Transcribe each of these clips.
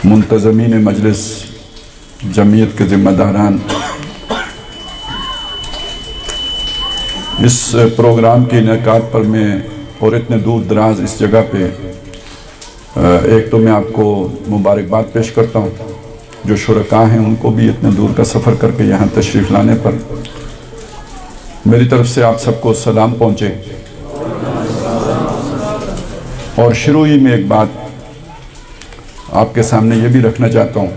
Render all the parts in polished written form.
منتظمین مجلس، جمعیت کے ذمہ داران، اس پروگرام کے انعقاد پر میں اور اتنے دور دراز اس جگہ پہ ایک تو میں آپ کو مبارکباد پیش کرتا ہوں، جو شرکاء ہیں ان کو بھی اتنے دور کا سفر کر کے یہاں تشریف لانے پر میری طرف سے آپ سب کو سلام پہنچے۔ اور شروع ہی میں ایک بات آپ کے سامنے یہ بھی رکھنا چاہتا ہوں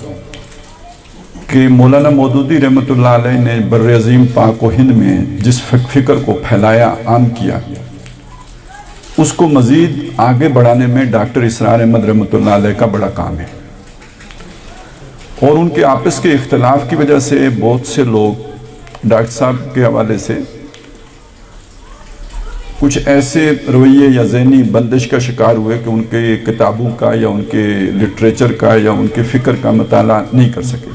کہ مولانا مودودی رحمۃ اللہ علیہ نے بر عظیم پاک و ہند میں جس فکر کو پھیلایا، عام کیا، اس کو مزید آگے بڑھانے میں ڈاکٹر اسرار احمد رحمۃ اللہ علیہ کا بڑا کام ہے۔ اور ان کے آپس کے اختلاف کی وجہ سے بہت سے لوگ ڈاکٹر صاحب کے حوالے سے کچھ ایسے رویے یا ذہنی بندش کا شکار ہوئے کہ ان کے کتابوں کا یا ان کے لٹریچر کا یا ان کے فکر کا مطالعہ نہیں کر سکے۔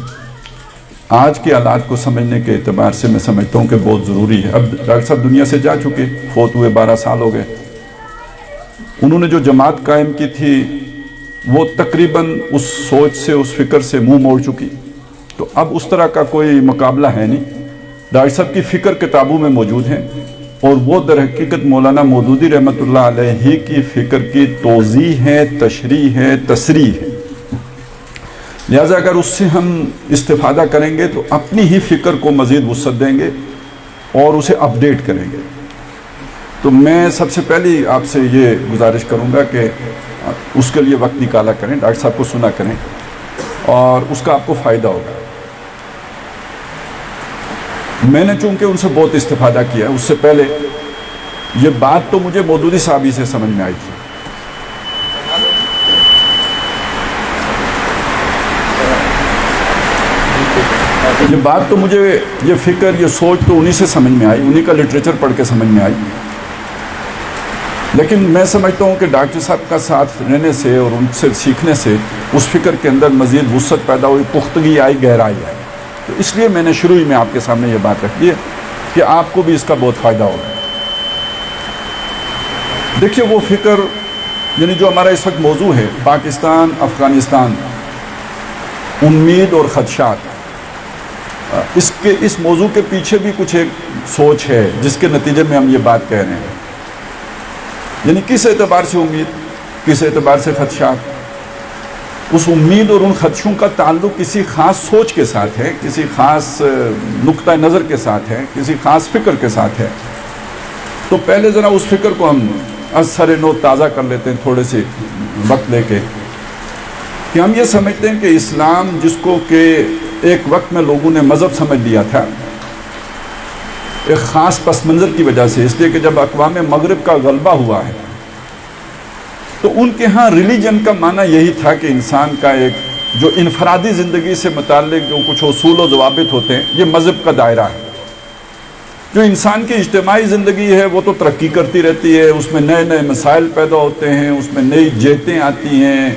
آج کے حالات کو سمجھنے کے اعتبار سے میں سمجھتا ہوں کہ بہت ضروری ہے۔ اب ڈاکٹر صاحب دنیا سے جا چکے، فوت ہوئے 12 سال ہو گئے۔ انہوں نے جو جماعت قائم کی تھی وہ تقریباً اس سوچ سے، اس فکر سے منہ موڑ چکی، تو اب اس طرح کا کوئی مقابلہ ہے نہیں۔ ڈاکٹر صاحب کی فکر کتابوں میں موجود ہیں، اور وہ در حقیقت مولانا مودودی رحمۃ اللہ علیہ ہی کی فکر کی توضیح ہے، تشریح ہے، تصریح ہے۔ لہٰذا اگر اس سے ہم استفادہ کریں گے تو اپنی ہی فکر کو مزید وسعت دیں گے اور اسے اپڈیٹ کریں گے۔ تو میں سب سے پہلی آپ سے یہ گزارش کروں گا کہ اس کے لیے وقت نکالا کریں، ڈاکٹر صاحب کو سنا کریں، اور اس کا آپ کو فائدہ ہوگا۔ میں نے چونکہ ان سے بہت استفادہ کیا، اس سے پہلے یہ بات تو مجھے مودودی صاحب ہی سے سمجھ میں آئی تھی۔ یہ بات تو مجھے، یہ فکر، یہ سوچ تو انہی سے سمجھ میں آئی، انہی کا لٹریچر پڑھ کے سمجھ میں آئی۔ لیکن میں سمجھتا ہوں کہ ڈاکٹر صاحب کا ساتھ رہنے سے اور ان سے سیکھنے سے اس فکر کے اندر مزید وسعت پیدا ہوئی، پختگی آئی، گہرائی آئی۔ تو اس لیے میں نے شروع ہی میں آپ کے سامنے یہ بات رکھی ہے کہ آپ کو بھی اس کا بہت فائدہ ہوگا۔ دیکھیے وہ فکر، یعنی جو ہمارا اس وقت موضوع ہے، پاکستان افغانستان، امید اور خدشات، اس موضوع کے پیچھے بھی کچھ ایک سوچ ہے جس کے نتیجے میں ہم یہ بات کہہ رہے ہیں۔ یعنی کس اعتبار سے امید، کس اعتبار سے خدشات؟ اس امید اور ان خدشوں کا تعلق کسی خاص سوچ کے ساتھ ہے، کسی خاص نقطہ نظر کے ساتھ ہے، کسی خاص فکر کے ساتھ ہے۔ تو پہلے ذرا اس فکر کو ہم از سر نو تازہ کر لیتے ہیں، تھوڑے سے وقت لے کے، کہ ہم یہ سمجھتے ہیں کہ اسلام، جس کو کہ ایک وقت میں لوگوں نے مذہب سمجھ لیا تھا، ایک خاص پس منظر کی وجہ سے، اس لیے کہ جب اقوام مغرب کا غلبہ ہوا ہے تو ان کے ہاں ریلیجن کا معنی یہی تھا کہ انسان کا ایک جو انفرادی زندگی سے متعلق جو کچھ اصول و ضوابط ہوتے ہیں، یہ مذہب کا دائرہ ہے۔ جو انسان کی اجتماعی زندگی ہے وہ تو ترقی کرتی رہتی ہے، اس میں نئے نئے مسائل پیدا ہوتے ہیں، اس میں نئی جہتیں آتی ہیں،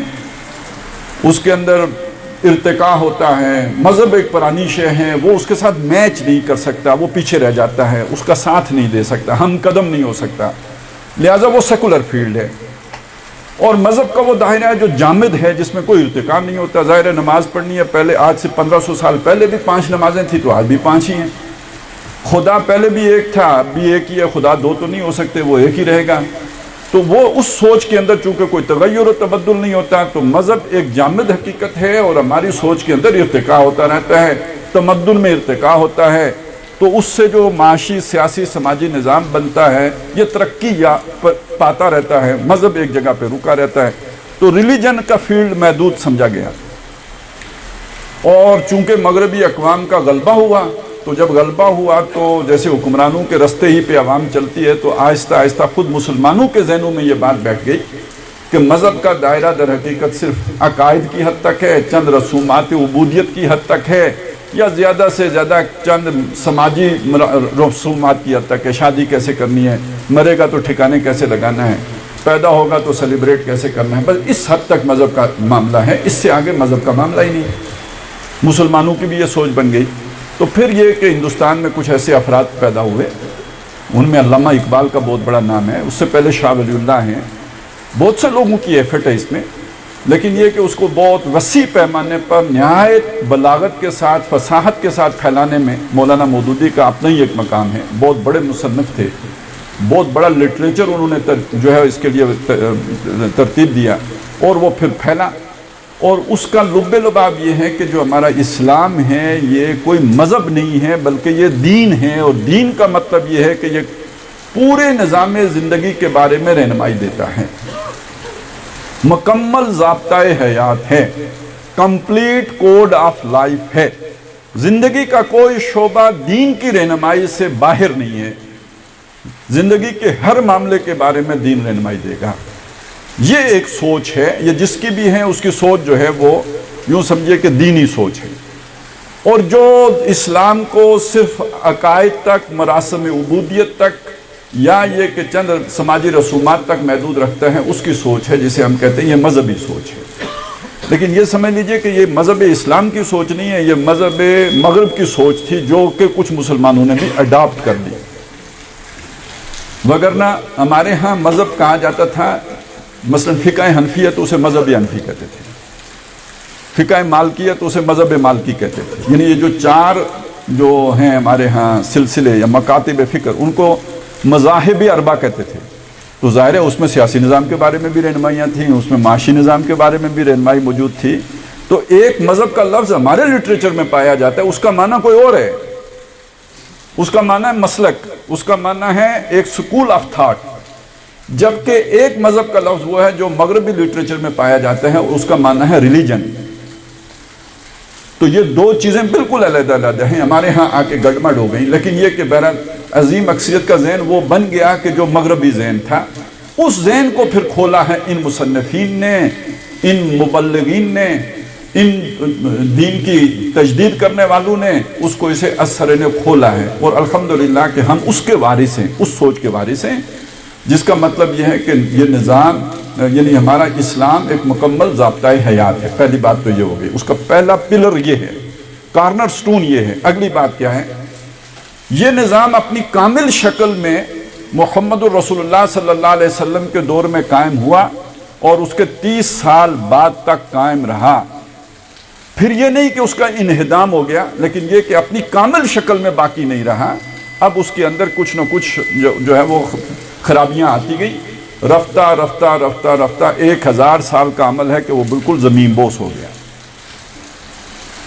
اس کے اندر ارتقاء ہوتا ہے۔ مذہب ایک پرانی شے ہے، وہ اس کے ساتھ میچ نہیں کر سکتا، وہ پیچھے رہ جاتا ہے، اس کا ساتھ نہیں دے سکتا، ہم قدم نہیں ہو سکتا، لہٰذا وہ سیکولر فیلڈ ہے۔ اور مذہب کا وہ دائرہ ہے جو جامد ہے، جس میں کوئی ارتقاء نہیں ہوتا۔ ظاہر نماز پڑھنی ہے، پہلے آج سے 1500 سال پہلے بھی 5 نمازیں تھیں تو آج بھی 5 ہی ہیں۔ خدا پہلے بھی ایک تھا، اب بھی ایک ہی ہے، خدا 2 تو نہیں ہو سکتے، وہ ایک ہی رہے گا۔ تو وہ اس سوچ کے اندر چونکہ کوئی تغیر و تبدل نہیں ہوتا، تو مذہب ایک جامد حقیقت ہے اور ہماری سوچ کے اندر ارتقاء ہوتا رہتا ہے، تمدن میں ارتقاء ہوتا ہے۔ تو اس سے جو معاشی، سیاسی، سماجی نظام بنتا ہے یہ ترقی یا پاتا رہتا ہے، مذہب ایک جگہ پہ رکا رہتا ہے۔ تو ریلیجن کا فیلڈ محدود سمجھا گیا، اور چونکہ مغربی اقوام کا غلبہ ہوا، تو جب غلبہ ہوا تو جیسے حکمرانوں کے رستے ہی پہ عوام چلتی ہے، تو آہستہ آہستہ خود مسلمانوں کے ذہنوں میں یہ بات بیٹھ گئی کہ مذہب کا دائرہ در حقیقت صرف عقائد کی حد تک ہے، چند رسومات عبودیت کی حد تک ہے، یا زیادہ سے زیادہ چند سماجی رسومات کی حد تک ہے۔ شادی کیسے کرنی ہے، مرے گا تو ٹھکانے کیسے لگانا ہے، پیدا ہوگا تو سیلیبریٹ کیسے کرنا ہے، بس اس حد تک مذہب کا معاملہ ہے، اس سے آگے مذہب کا معاملہ ہی نہیں۔ مسلمانوں کی بھی یہ سوچ بن گئی۔ تو پھر یہ کہ ہندوستان میں کچھ ایسے افراد پیدا ہوئے، ان میں علامہ اقبال کا بہت بڑا نام ہے، اس سے پہلے شاہ ولی اللہ ہیں، بہت سے لوگوں کی ایفرٹ ہے اس میں، لیکن یہ کہ اس کو بہت وسیع پیمانے پر نہایت بلاغت کے ساتھ فصاحت کے ساتھ پھیلانے میں مولانا مودودی کا اپنا ہی ایک مقام ہے. بہت بڑے مصنف تھے, بہت بڑا لٹریچر انہوں نے جو ہے اس کے لیے ترتیب دیا اور وہ پھر پھیلا. اور اس کا لب لباب یہ ہے کہ جو ہمارا اسلام ہے یہ کوئی مذہب نہیں ہے بلکہ یہ دین ہے, اور دین کا مطلب یہ ہے کہ یہ پورے نظام زندگی کے بارے میں رہنمائی دیتا ہے, مکمل ضابطۂ حیات ہے, کمپلیٹ کوڈ آف لائف ہے. زندگی کا کوئی شعبہ دین کی رہنمائی سے باہر نہیں ہے. زندگی کے ہر معاملے کے بارے میں دین رہنمائی دے گا. یہ ایک سوچ ہے, یہ جس کی بھی ہے اس کی سوچ جو ہے وہ یوں سمجھے کہ دینی سوچ ہے. اور جو اسلام کو صرف عقائد تک, مراسم عبودیت تک یا یہ کہ چند سماجی رسومات تک محدود رکھتا ہے, اس کی سوچ ہے جسے ہم کہتے ہیں یہ مذہبی سوچ ہے. لیکن یہ سمجھ لیجئے کہ یہ مذہب اسلام کی سوچ نہیں ہے, یہ مذہب مغرب کی سوچ تھی جو کہ کچھ مسلمانوں نے بھی اڈاپٹ کر لی. وگرنہ ہمارے ہاں مذہب کہا جاتا تھا, مثلا فقہ حنفیہ تو اسے مذہب حنفی کہتے تھے, فقہ مالکیہ تو اسے مذہب مالکی کہتے تھے. یعنی یہ جو چار جو ہیں ہمارے ہاں سلسلے یا مکاتب فکر, ان کو مذاہب اربع کہتے تھے. تو ظاہر ہے اس میں سیاسی نظام کے بارے میں بھی رہنمائیاں تھیں, اس میں معاشی نظام کے بارے میں بھی رہنمائی موجود تھی. تو ایک مذہب کا لفظ ہمارے لٹریچر میں پایا جاتا ہے, اس کا معنی کوئی اور ہے, اس کا معنی ہے مسلک, اس کا معنی ہے ایک سکول آف تھاٹ. جبکہ ایک مذہب کا لفظ وہ ہے جو مغربی لٹریچر میں پایا جاتا ہے, اس کا معنی ہے ریلیجن. تو یہ دو چیزیں بالکل علیحدہ علیحدہ ہیں, ہمارے ہاں آ کے گڑمڑ ہو گئیں. لیکن یہ کہ بہرحال عظیم اکثریت کا ذہن وہ بن گیا کہ جو مغربی ذہن تھا, اس ذہن کو پھر کھولا ہے ان مصنفین نے, ان مبلغین نے, ان دین کی تجدید کرنے والوں نے, اس کو اسے اثر نے کھولا ہے. اور الحمدللہ کہ ہم اس کے وارث ہیں, اس سوچ کے وارث ہیں, جس کا مطلب یہ ہے کہ یہ نظام یعنی ہمارا اسلام ایک مکمل ضابطۂ حیات ہے. پہلی بات تو یہ ہو گئی, اس کا پہلا پلر یہ ہے, کارنر سٹون یہ ہے. اگلی بات کیا ہے, یہ نظام اپنی کامل شکل میں محمد الرسول اللہ صلی اللہ علیہ وسلم کے دور میں قائم ہوا اور اس کے 30 سال بعد تک قائم رہا. پھر یہ نہیں کہ اس کا انہدام ہو گیا, لیکن یہ کہ اپنی کامل شکل میں باقی نہیں رہا. اب اس کے اندر کچھ نہ کچھ جو ہے وہ خرابیاں آتی گئی. رفتہ رفتہ رفتہ رفتہ 1000 سال کا عمل ہے کہ وہ بالکل زمین بوس ہو گیا.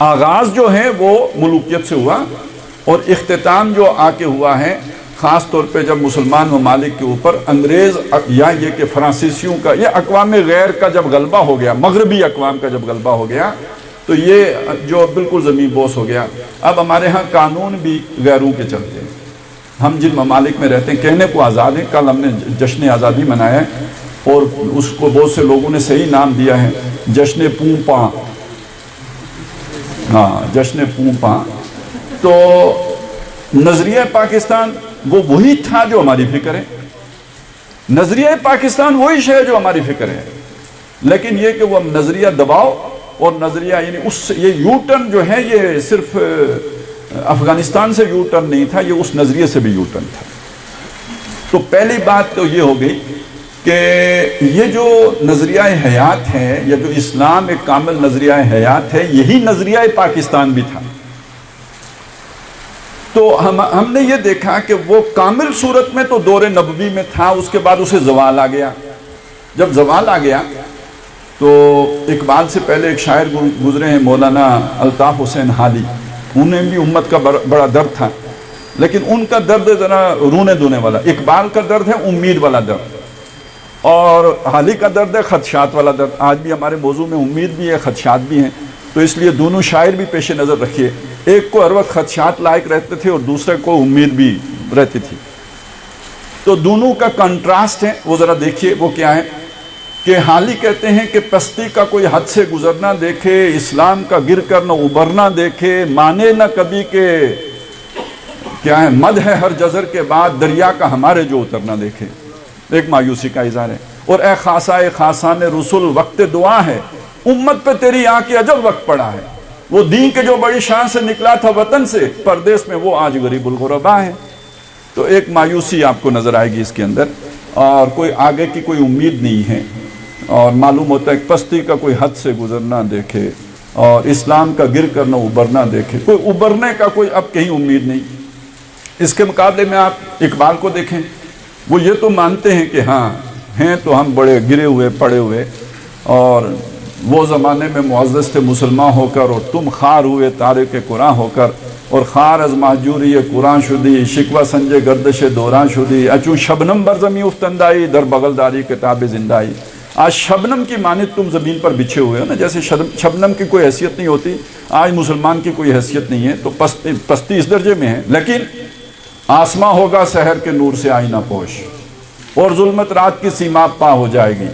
آغاز جو ہے وہ ملوکیت سے ہوا, اور اختتام جو آ کے ہوا ہے خاص طور پہ جب مسلمان ممالک کے اوپر انگریز یا یہ کہ فرانسیسیوں کا, یہ اقوام غیر کا جب غلبہ ہو گیا, مغربی اقوام کا جب غلبہ ہو گیا, تو یہ جو بالکل زمین بوس ہو گیا. اب ہمارے ہاں قانون بھی غیروں کے چلتے ہیں. ہم جن ممالک میں رہتے ہیں کہنے کو آزاد ہیں. کل ہم نے جشن آزادی منایا ہے اور اس کو بہت سے لوگوں نے صحیح نام دیا ہے, جشن پونپاں. ہاں, جشن پونپاں. تو نظریہ پاکستان وہ وہی تھا جو ہماری فکر ہے, نظریہ پاکستان وہی شے جو ہماری فکر ہے. لیکن یہ کہ وہ نظریہ دباؤ اور نظریہ یعنی اس یہ یو ٹرن جو ہے یہ صرف افغانستان سے یو ٹرن نہیں تھا, یہ اس نظریے سے بھی یو ٹرن تھا. تو پہلی بات تو یہ ہو گئی کہ یہ جو نظریہ حیات ہے, یا جو اسلام ایک کامل نظریہ حیات ہے, یہی نظریہ پاکستان بھی تھا. تو ہم نے یہ دیکھا کہ وہ کامل صورت میں تو دور نبوی میں تھا, اس کے بعد اسے زوال آ گیا. جب زوال آ گیا تو اقبال سے پہلے ایک شاعر گزرے ہیں مولانا الطاف حسین حالی, انہیں بھی امت کا بڑا درد تھا, لیکن ان کا درد ذرا رونے دونے والا. اقبال کا درد ہے امید والا درد, اور حالی کا درد ہے خدشات والا درد. آج بھی ہمارے موضوع میں امید بھی ہے, خدشات بھی ہیں, تو اس لیے دونوں شاعر بھی پیش نظر رکھیے. ایک کو ہر وقت خدشات لائق رہتے تھے اور دوسرے کو امید بھی رہتی تھی. تو دونوں کا کنٹراسٹ ہے, وہ ذرا دیکھیے. وہ کیا ہے کہ حالی کہتے ہیں کہ پستی کا کوئی حد سے گزرنا دیکھے, اسلام کا گر کر نہ ابھرنا دیکھے, مانے نہ کبھی کہ کیا ہے مد ہے ہر جزر کے بعد دریا کا ہمارے جو اترنا دیکھے. ایک مایوسی کا اظہار ہے. اور اے خاصائے خاصان رسول وقت دعا ہے, امت پہ تیری آنکھ کی عجب وقت پڑا ہے. وہ دین کے جو بڑی شان سے نکلا تھا وطن سے, پردیس میں وہ آج غریب الغربا ہے. تو ایک مایوسی آپ کو نظر آئے گی اس کے اندر, اور کوئی آگے کی کوئی امید نہیں ہے. اور معلوم ہوتا ہے کہ پستی کا کوئی حد سے گزرنا دیکھے اور اسلام کا گر کر نہ ابھرنا دیکھے، کوئی ابھرنے کا کوئی اب کہیں امید نہیں۔ اس کے مقابلے میں آپ اقبال کو دیکھیں، وہ یہ تو مانتے ہیں کہ ہاں ہیں تو ہم بڑے گرے ہوئے پڑے ہوئے، اور وہ زمانے میں معزز تھے مسلمان ہو کر، اور تم خار ہوئے تارک قرآن ہو کر، اور خار از مہجوری قرآن شدی، شکوہ سنجے گردش دوران شدی، اچوں شبنم بر زمین افتندائی، در بغلداری کتاب زندائی۔ آج شبنم کی مانند تم زمین پر بچھے ہوئے ہو نا، جیسے شبنم کی کوئی حیثیت نہیں ہوتی، آج مسلمان کی کوئی حیثیت نہیں ہے، تو پستی اس درجے میں ہے۔ لیکن آسماں ہوگا سحر کے نور سے آئینہ پوش، اور ظلمت رات کی سیماب پا ہو جائے گی،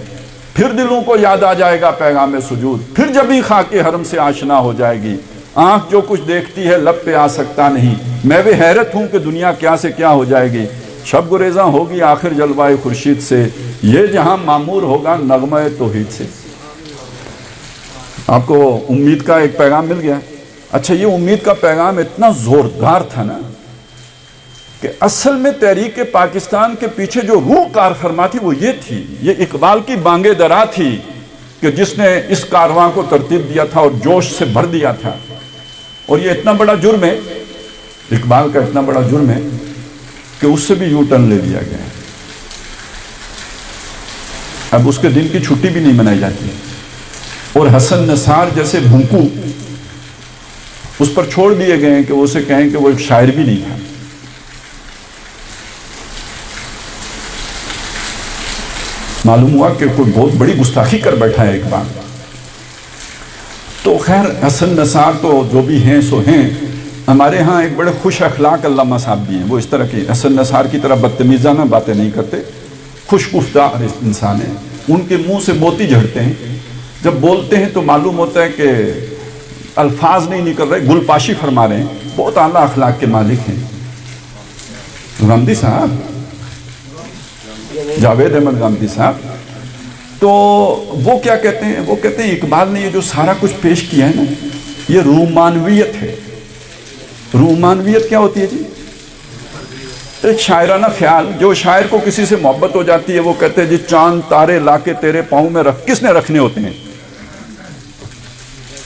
پھر دلوں کو یاد آ جائے گا پیغام سجود، پھر جبھی خاک حرم سے آشنا ہو جائے گی۔ آنکھ جو کچھ دیکھتی ہے لب پہ آ سکتا نہیں، میں بھی حیرت ہوں کہ دنیا کیا سے کیا ہو جائے گی۔ شب گریزاں ہوگی آخر جلوائے خورشید سے، یہ جہاں معمور ہوگا نغمہ توحید سے۔ آپ کو امید کا ایک پیغام مل گیا۔ اچھا، یہ امید کا پیغام اتنا زوردار تھا نا کہ اصل میں تحریک پاکستان کے پیچھے جو روح کار فرما تھی وہ یہ تھی، یہ اقبال کی بانگ درا تھی کہ جس نے اس کارواں کو ترتیب دیا تھا اور جوش سے بھر دیا تھا۔ اور یہ اتنا بڑا جرم ہے، اقبال کا اتنا بڑا جرم ہے کہ اس سے بھی یو ٹرن لے لیا گیا ہے۔ اب اس کے دن کی چھٹی بھی نہیں منائی جاتی، اور حسن نثار جیسے بھنکو اس پر چھوڑ دیے گئے ہیں کہ وہ اسے کہیں کہ وہ ایک شاعر بھی نہیں تھا۔ معلوم ہوا کہ کوئی بہت بڑی گستاخی کر بیٹھا ہے اقبال۔ تو خیر حسن نثار تو جو بھی ہیں سو ہیں، ہمارے ہاں ایک بڑے خوش اخلاق علامہ صاحب بھی ہیں، وہ اس طرح کی حسن نثار کی طرح بدتمیزانہ باتیں نہیں کرتے، خوش گفتار انسان ہیں، ان کے منہ سے موتی جھڑتے ہیں، جب بولتے ہیں تو معلوم ہوتا ہے کہ الفاظ نہیں نکل رہے، گل پاشی فرما رہے ہیں، بہت اعلیٰ اخلاق کے مالک ہیں۔ غامدی صاحب، جاوید احمد غامدی صاحب، تو وہ کیا کہتے ہیں؟ وہ کہتے ہیں اقبال نے یہ جو سارا کچھ پیش کیا ہے نا، یہ رومانویت ہے۔ رومانویت کیا ہوتی ہے جی؟ ایک شاعرانہ خیال، جو شاعر کو کسی سے محبت ہو جاتی ہے وہ کہتے ہیں جی چاند تارے لا کے تیرے پاؤں میں رکھ، کس نے رکھنے ہوتے ہیں؟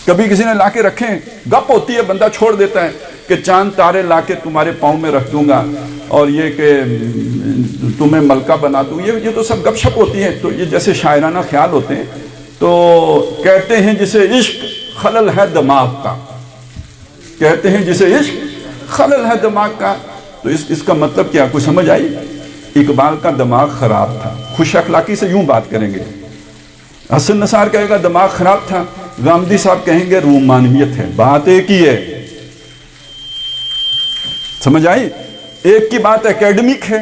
کبھی کسی نے لا کے رکھے ہیں؟ گپ ہوتی ہے، بندہ چھوڑ دیتا ہے کہ چاند تارے لا کے تمہارے پاؤں میں رکھ دوں گا، اور یہ کہ تمہیں ملکہ بنا دوں، یہ تو سب گپ شپ ہوتی ہے۔ تو یہ جیسے شاعرانہ خیال ہوتے ہیں، تو کہتے ہیں جسے عشق خلل ہے دماغ کا، کہتے ہیں جسے عشق خلل ہے دماغ کا، تو اس کا مطلب کیا؟ کوئی سمجھ آئی؟ اقبال کا دماغ خراب تھا۔ خوش اخلاقی سے یوں بات کریں گے، حسن نثار کہے گا دماغ خراب تھا، غامدی صاحب کہیں گے رومانویت ہے۔ بات ایک ہی ہے، سمجھ آئی؟ ایک کی بات اکیڈمک ہے،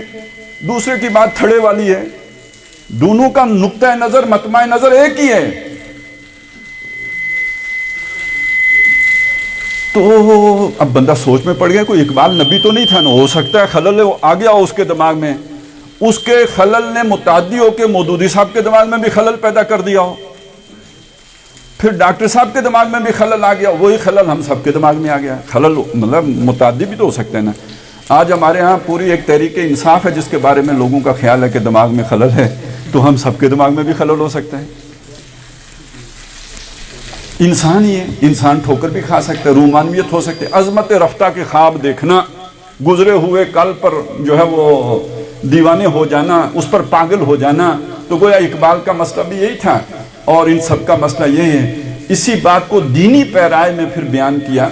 دوسرے کی بات تھڑے والی ہے، دونوں کا نقطہ نظر مطمع نظر ایک ہی ہے۔ تو اب بندہ سوچ میں پڑ گیا، کوئی اقبال نبی تو نہیں تھا نا، ہو سکتا ہے خلل آ گیا ہو اس کے دماغ میں، اس کے خلل نے متعدی ہو کے مودودی صاحب کے دماغ میں بھی خلل پیدا کر دیا ہو، پھر ڈاکٹر صاحب کے دماغ میں بھی خلل آ گیا، وہی خلل ہم سب کے دماغ میں آ گیا۔ خلل مطلب متعدی بھی تو ہو سکتے ہیں نا۔ آج ہمارے ہاں پوری ایک تحریک انصاف ہے جس کے بارے میں لوگوں کا خیال ہے کہ دماغ میں خلل ہے، تو ہم سب کے دماغ میں بھی خلل ہو سکتا ہے۔ انسان ہی ہے، انسان ٹھوکر بھی کھا سکتا ہے، رومانویت ہو سکتے، عظمت رفتہ کے خواب دیکھنا، گزرے ہوئے کل پر جو ہے وہ دیوانے ہو جانا، اس پر پاگل ہو جانا۔ تو گویا اقبال کا مسئلہ بھی یہی تھا، اور ان سب کا مسئلہ یہی ہے۔ اسی بات کو دینی پیرائے میں پھر بیان کیا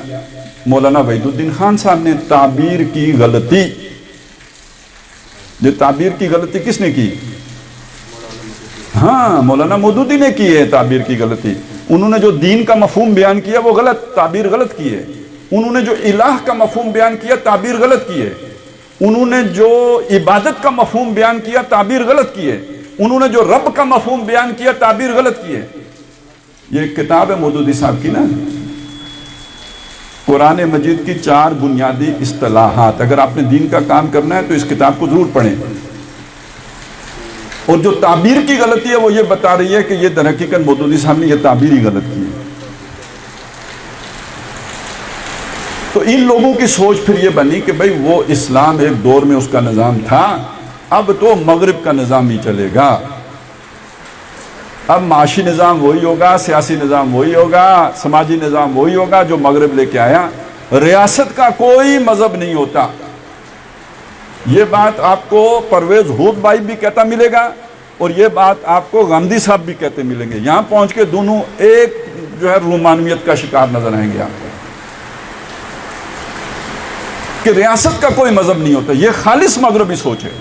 مولانا وحید الدین خان صاحب نے، تعبیر کی غلطی۔ یہ تعبیر کی غلطی کس نے کی؟ ہاں، مولانا مودودی نے کی ہے تعبیر کی غلطی۔ انہوں نے جو دین کا مفہوم بیان کیا وہ غلط، تعبیر غلط کی ہے۔ انہوں نے جو الہ کا مفہوم بیان کیا تعبیر غلط کی ہے۔ انہوں نے جو عبادت کا مفہوم بیان کیا تعبیر غلط کی ہے۔ انہوں نے جو رب کا مفہوم بیان کیا تعبیر غلط کی ہے۔ یہ ایک کتاب ہے مودودی صاحب کی نا، قرآن مجید کی 4 بنیادی اصطلاحات۔ اگر آپ نے دین کا کام کرنا ہے تو اس کتاب کو ضرور پڑھیں۔ اور جو تعبیر کی غلطی ہے وہ یہ بتا رہی ہے کہ یہ در حقیقت مودودی صاحب نے یہ تعبیر ہی غلط کی ہے۔ تو ان لوگوں کی سوچ پھر یہ بنی کہ بھئی وہ اسلام ایک دور میں اس کا نظام تھا، اب تو مغرب کا نظام ہی چلے گا۔ اب معاشی نظام وہی ہوگا، سیاسی نظام وہی ہوگا، سماجی نظام وہی ہوگا جو مغرب لے کے آیا. ریاست کا کوئی مذہب نہیں ہوتا. یہ بات آپ کو پرویز ہود بھائی بھی کہتا ملے گا اور یہ بات آپ کو گاندھی صاحب بھی کہتے ملیں گے. یہاں پہنچ کے دونوں ایک جو ہے رومانویت کا شکار نظر آئیں گے آپ کو کہ ریاست کا کوئی مذہب نہیں ہوتا. یہ خالص مغربی سوچ ہے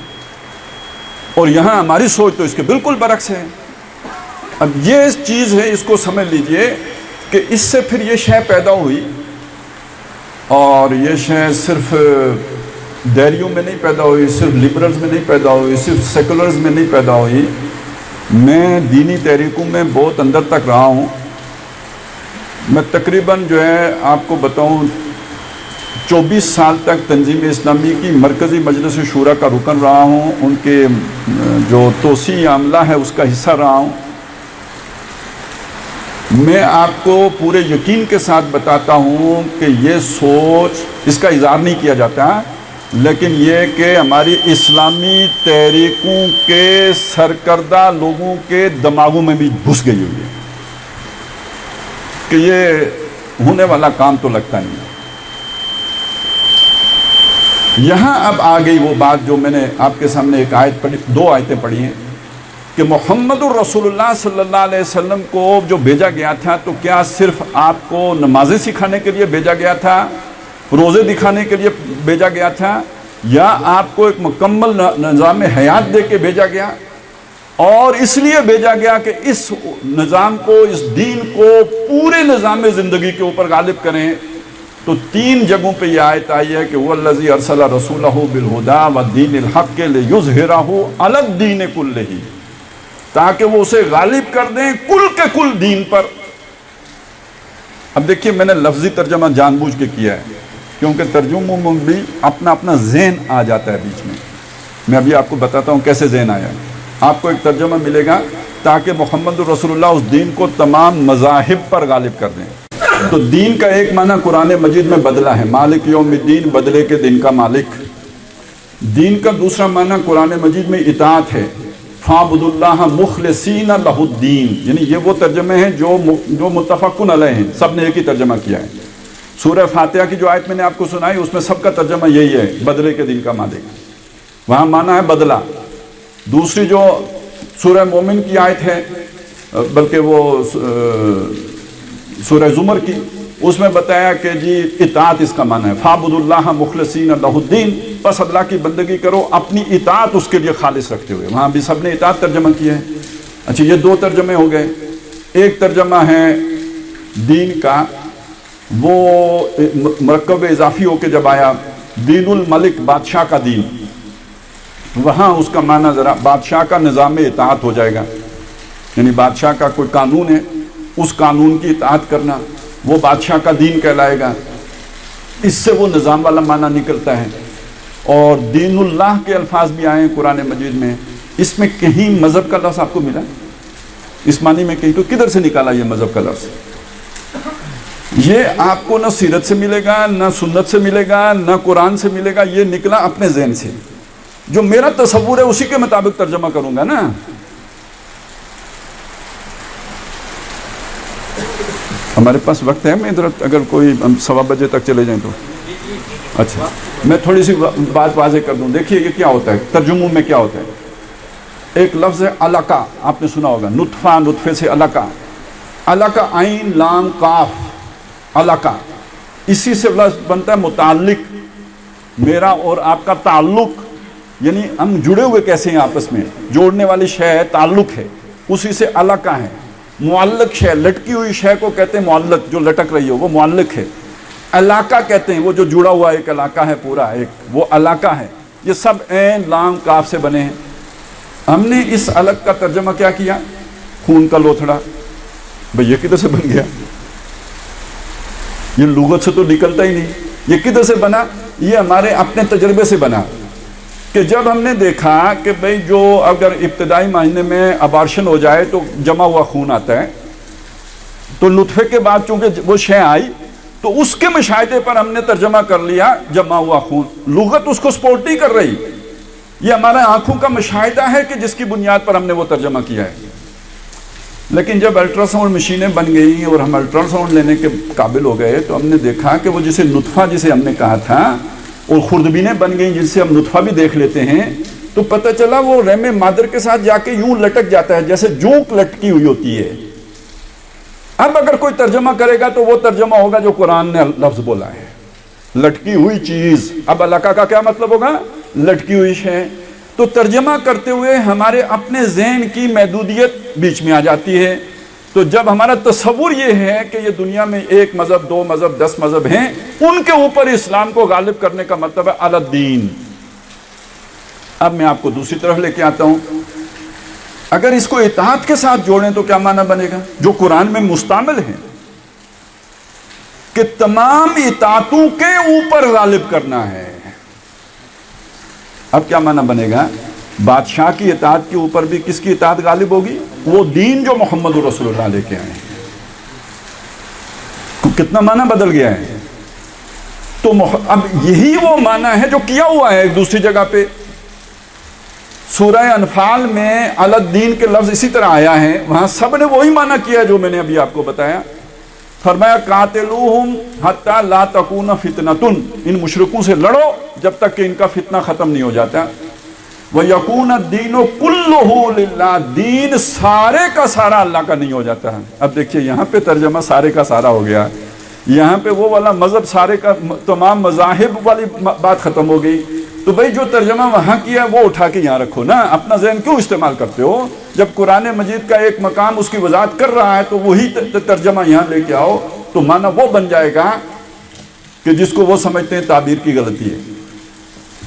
اور یہاں ہماری سوچ تو اس کے بالکل برعکس ہے. اب یہ چیز ہے، اس کو سمجھ لیجئے کہ اس سے پھر یہ شے پیدا ہوئی اور یہ شے صرف دیریوں میں نہیں پیدا ہوئی، صرف لبرلز میں نہیں پیدا ہوئی، صرف سیکولرز میں نہیں پیدا ہوئی. میں دینی تحریکوں میں بہت اندر تک رہا ہوں. میں تقریباً جو ہے آپ کو بتاؤں 24 سال تک تنظیم اسلامی کی مرکزی مجلس شورا کا رکن رہا ہوں. ان کے جو توسیع عملہ ہے اس کا حصہ رہا ہوں. میں آپ کو پورے یقین کے ساتھ بتاتا ہوں کہ یہ سوچ، اس کا اظہار نہیں کیا جاتا، لیکن یہ کہ ہماری اسلامی تحریکوں کے سرکردہ لوگوں کے دماغوں میں بھی گھس گئی ہوئی ہے کہ یہ ہونے والا کام تو لگتا نہیں ہے. یہاں اب آ گئی وہ بات جو میں نے آپ کے سامنے ایک آیت پڑھی، 2 آیتیں پڑھی ہیں کہ محمد الرسول اللہ صلی اللہ علیہ وسلم کو جو بھیجا گیا تھا تو کیا صرف آپ کو نمازیں سکھانے کے لیے بھیجا گیا تھا، روزے دکھانے کے لیے بھیجا گیا تھا، یا آپ کو ایک مکمل نظام حیات دے کے بھیجا گیا؟ اور اس لیے بھیجا گیا کہ اس نظام کو، اس دین کو پورے نظام زندگی کے اوپر غالب کریں. تو 3 جگہوں پہ یہ آیت آئی ہے کہ وَالَّذِي أَرْسَلَ رَسُولَهُ بِالْهُدَى وَالدِّينِ الْحَقِّ لِيُظْهِرَهُ عَلَى الدِّينِ كُلِّهِ، تاکہ وہ اسے غالب کر دیں کل کے کل دین پر. اب دیکھیے میں نے لفظی ترجمہ جان بوجھ کے کیا ہے کیونکہ ترجموں میں بھی اپنا ذہن آ جاتا ہے بیچ میں. میں ابھی آپ کو بتاتا ہوں کیسے ذہن آیا. آپ کو ایک ترجمہ ملے گا تاکہ محمد رسول اللہ اس دین کو تمام مذاہب پر غالب کر دیں. تو دین کا ایک معنی قرآن مجید میں بدلا ہے، مالک یوم الدین، بدلے کے دن کا مالک. دین کا دوسرا معنی قرآن مجید میں اطاعت ہے، فَاعْبُدُوا اللَّهَ مُخْلِصِينَ لَهُ الدِّينَ. یعنی یہ وہ ترجمے ہیں جو متفقن علیہ ہیں، سب نے ایک ہی ترجمہ کیا ہے. سورہ فاتحہ کی جو آیت میں نے آپ کو سنائی اس میں سب کا ترجمہ یہی ہے، بدلے کے دن کا مالک. وہاں معنی ہے بدلہ. دوسری جو سورہ مومن کی آیت ہے، بلکہ وہ سورہ زمر کی، اس میں بتایا کہ جی اطاعت اس کا معنی ہے، فَاعْبُدُوا اللَّهَ مُخْلِصِينَ لَهُ الدِّينَ. بس اللہ کی بندگی کرو اپنی اطاعت اس کے لیے خالص رکھتے ہوئے. وہاں بھی سب نے اطاعت ترجمہ کیا ہے. اچھا یہ 2 ترجمے ہو گئے. ایک ترجمہ ہے دین کا، وہ مرکب اضافی ہو کے جب آیا، دین الملک، بادشاہ کا دین. وہاں اس کا معنی ذرا بادشاہ کا نظام اطاعت ہو جائے گا، یعنی بادشاہ کا کوئی قانون ہے اس قانون کی اطاعت کرنا، وہ بادشاہ کا دین کہلائے گا. اس سے وہ نظام والا معنی نکلتا ہے. اور دین اللہ کے الفاظ بھی آئے ہیں قرآن مجید میں. اس میں کہیں مذہب کا لفظ آپ کو ملا اس معنی میں؟ کہیں تو کدھر سے نکالا یہ مذہب کا لفظ؟ یہ آپ کو نہ سیرت سے ملے گا، نہ سنت سے ملے گا، نہ قرآن سے ملے گا. یہ نکلا اپنے ذہن سے، جو میرا تصور ہے اسی کے مطابق ترجمہ کروں گا نا. ہمارے پاس وقت ہے، میں ادھر اگر کوئی 1:15 بجے تک چلے جائیں تو اچھا میں تھوڑی سی بات واضح کر دوں. دیکھیے یہ کیا ہوتا ہے ترجموں میں، کیا ہوتا ہے. ایک لفظ ہے علقہ، آپ نے سنا ہوگا، نطفہ، نطفے سے علقہ. علقہ عین لام قاف، علقہ. اسی سے لفظ بنتا ہے متعلق، میرا اور آپ کا تعلق، یعنی ہم جڑے ہوئے کیسے ہیں آپس میں، جوڑنے والی شے ہے، تعلق ہے، اسی سے علقہ ہے. معلق شے، لٹکی ہوئی شے کو کہتے ہیں معلق، جو لٹک رہی ہو وہ معلق ہے. علاقہ کہتے ہیں وہ جو جڑا ہوا ایک علاقہ ہے، پورا ایک، وہ علاقہ ہے. یہ سب عین لام کاف سے بنے ہیں. ہم نے اس علق کا ترجمہ کیا کیا؟ خون کا لوتھڑا. بھئی یہ کدھر سے بن گیا؟ یہ لغت سے تو نکلتا ہی نہیں. یہ کدھر سے بنا؟ یہ ہمارے اپنے تجربے سے بنا کہ جب ہم نے دیکھا کہ بھئی جو اگر ابتدائی مہینے میں ابارشن ہو جائے تو جمع ہوا خون آتا ہے، تو نطفے کے بعد چونکہ وہ شے آئی تو اس کے مشاہدے پر ہم نے ترجمہ کر لیا جمع ہوا خون. لغت اس کو سپورٹ نہیں کر رہی. یہ ہمارے آنکھوں کا مشاہدہ ہے کہ جس کی بنیاد پر ہم نے وہ ترجمہ کیا ہے. لیکن جب الٹراساؤنڈ مشینیں بن گئی اور ہم الٹراساؤنڈ لینے کے قابل ہو گئے تو ہم نے دیکھا کہ وہ جسے نطفہ جسے ہم نے کہا تھا اور خوردبینیں بن گئیں جس سے ہم نطفہ بھی دیکھ لیتے ہیں، تو پتہ چلا وہ رحم مادر کے ساتھ جا کے یوں لٹک جاتا ہے جیسے جونک لٹکی ہوئی ہوتی ہے۔ اب اگر کوئی ترجمہ کرے گا تو وہ ترجمہ ہوگا جو قرآن نے لفظ بولا ہے، لٹکی ہوئی چیز۔ اب علاقہ کا کیا مطلب ہوگا؟ لٹکی ہوئی شے۔ تو ترجمہ کرتے ہوئے ہمارے اپنے ذہن کی محدودیت بیچ میں آ جاتی ہے۔ تو جب ہمارا تصور یہ ہے کہ یہ دنیا میں 1 مذہب 2 مذہب 10 مذہب ہیں، ان کے اوپر اسلام کو غالب کرنے کا مطلب ہے علی الدین۔ اب میں آپ کو دوسری طرف لے کے آتا ہوں، اگر اس کو اطاعت کے ساتھ جوڑیں تو کیا معنی بنے گا؟ جو قرآن میں مستعمل ہے کہ تمام اطاعتوں کے اوپر غالب کرنا ہے۔ اب کیا معنی بنے گا؟ بادشاہ کی اطاعت کے اوپر بھی کس کی اطاعت غالب ہوگی؟ وہ دین جو محمد رسول اللہ لے کے آئے ہیں۔ کتنا معنی بدل گیا ہے؟ تو اب یہی وہ معنی ہے جو کیا ہوا ہے ایک دوسری جگہ پہ۔ سورہ انفال میں علی الدین کے لفظ اسی طرح آیا ہے، وہاں سب نے وہی معنی کیا جو میں نے ابھی آپ کو بتایا۔ فرمایا قاتلوہم حتی لا تکون فتنۃ، ان مشرکوں سے لڑو جب تک کہ ان کا فتنہ ختم نہیں ہو جاتا۔ وَيَكُونَ الدِّينُ كُلُّهُ لِلَّهِ، دین سارے کا سارا اللہ کا نہیں ہو جاتا ہے۔ اب دیکھیے یہاں پہ ترجمہ سارے کا سارا ہو گیا، یہاں پہ وہ والا مذہب سارے کا، تمام مذاہب والی بات ختم ہو گئی۔ تو بھائی جو ترجمہ وہاں کیا وہ اٹھا کے یہاں رکھو نا، اپنا ذہن کیوں استعمال کرتے ہو؟ جب قرآن مجید کا ایک مقام اس کی وضاحت کر رہا ہے تو وہی ترجمہ یہاں لے کے آؤ، تو معنی وہ بن جائے گا کہ جس کو وہ سمجھتے ہیں تعبیر کی غلطی ہے،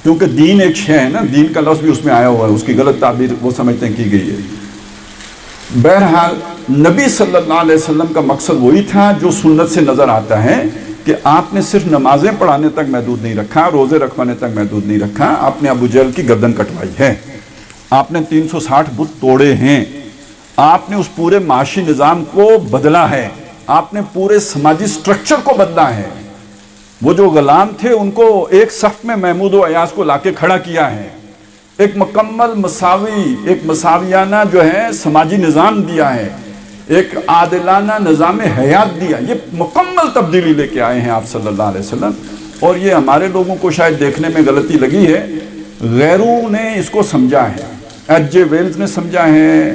کیونکہ دین ایک شے ہے نا، دین کا لفظ بھی اس میں آیا ہوا ہے، اس کی غلط تعبیر وہ سمجھتے ہیں کی گئی ہے۔ بہرحال نبی صلی اللہ علیہ وسلم کا مقصد وہی تھا جو سنت سے نظر آتا ہے کہ آپ نے صرف نمازیں پڑھانے تک محدود نہیں رکھا، روزے رکھوانے تک محدود نہیں رکھا، آپ نے ابو جہل کی گردن کٹوائی ہے، آپ نے 360 بت توڑے ہیں، آپ نے اس پورے معاشی نظام کو بدلا ہے، آپ نے پورے سماجی سٹرکچر کو بدلا ہے۔ وہ جو غلام تھے ان کو ایک صف میں محمود و ایاز کو لا کے کھڑا کیا ہے، ایک مکمل مساوی، ایک مساویانہ جو ہے سماجی نظام دیا ہے، ایک عادلانہ نظام حیات دیا۔ یہ مکمل تبدیلی لے کے آئے ہیں آپ صلی اللہ علیہ وسلم، اور یہ ہمارے لوگوں کو شاید دیکھنے میں غلطی لگی ہے، غیروں نے اس کو سمجھا ہے، ایچ جے ویلز نے سمجھا ہے،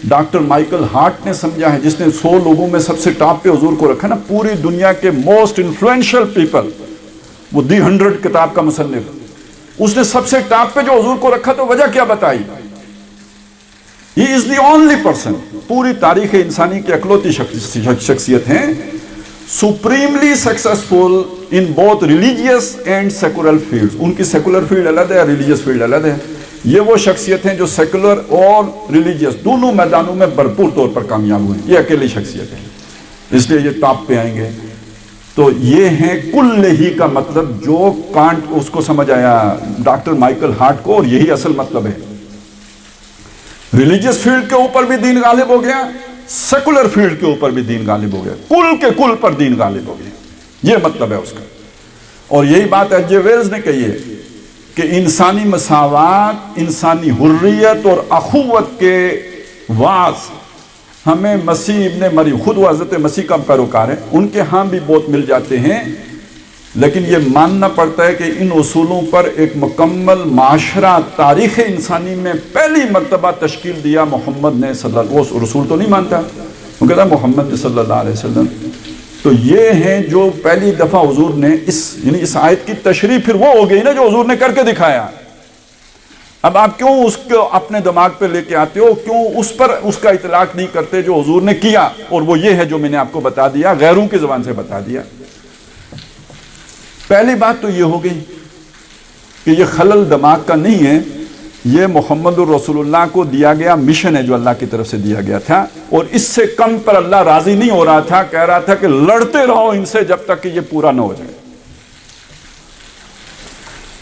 ڈاکٹر مائیکل ہارٹ نے سمجھا ہے، جس نے 100 لوگوں میں سب سے ٹاپ پہ حضور کو رکھا نا، پوری دنیا کے موسٹ انفلوئنشل پیپل، وہ دی 100 کتاب کا مصنف، اس نے سب سے ٹاپ پہ جو حضور کو رکھا تو وجہ کیا بتائی؟ He is the only person، پوری تاریخ انسانی کی اکلوتی شخصیت ہیں، supremely successful in both religious and secular fields۔ ان کی سیکولر فیلڈ الگ ہے، ریلیجیس فیلڈ الگ ہے۔ یہ وہ شخصیت ہیں جو سیکولر اور ریلیجیس دونوں میدانوں میں بھرپور طور پر کامیاب ہوئے ہیں، یہ اکیلی شخصیت ہے، اس لیے یہ ٹاپ پہ آئیں گے۔ تو یہ ہیں کل ہی کا مطلب جو کانٹ اس کو سمجھ آیا ڈاکٹر مائیکل ہارٹ کو، اور یہی اصل مطلب ہے۔ ریلیجیس فیلڈ کے اوپر بھی دین غالب ہو گیا، سیکولر فیلڈ کے اوپر بھی دین غالب ہو گیا، کل کے کل پر دین غالب ہو گیا، یہ مطلب ہے اس کا۔ اور یہی بات ایچ جے ویلز نے کہی ہے کہ انسانی مساوات، انسانی حریت اور اخوت کے واعظ ہمیں مسیح ابن مریم، خود وہ حضرت مسیح کا پیروکار ہے، ان کے ہاں بھی بہت مل جاتے ہیں، لیکن یہ ماننا پڑتا ہے کہ ان اصولوں پر ایک مکمل معاشرہ تاریخ انسانی میں پہلی مرتبہ تشکیل دیا محمد نے صلی اللہ علیہ وسلم۔ وہ رسول تو نہیں مانتا، وہ کہتا ہے محمد نے صلی اللہ علیہ وسلم۔ تو یہ ہیں جو پہلی دفعہ حضور نے یعنی اس آیت کی تشریح پھر وہ ہو گئی نا جو حضور نے کر کے دکھایا۔ اب آپ کیوں اس کو اپنے دماغ پہ لے کے آتے ہو، کیوں اس پر اس کا اطلاق نہیں کرتے جو حضور نے کیا؟ اور وہ یہ ہے جو میں نے آپ کو بتا دیا، غیروں کی زبان سے بتا دیا۔ پہلی بات تو یہ ہو گئی کہ یہ خلل دماغ کا نہیں ہے، یہ محمد الرسول اللہ کو دیا گیا مشن ہے جو اللہ کی طرف سے دیا گیا تھا، اور اس سے کم پر اللہ راضی نہیں ہو رہا تھا، کہہ رہا تھا کہ لڑتے رہو ان سے جب تک کہ یہ پورا نہ ہو جائے۔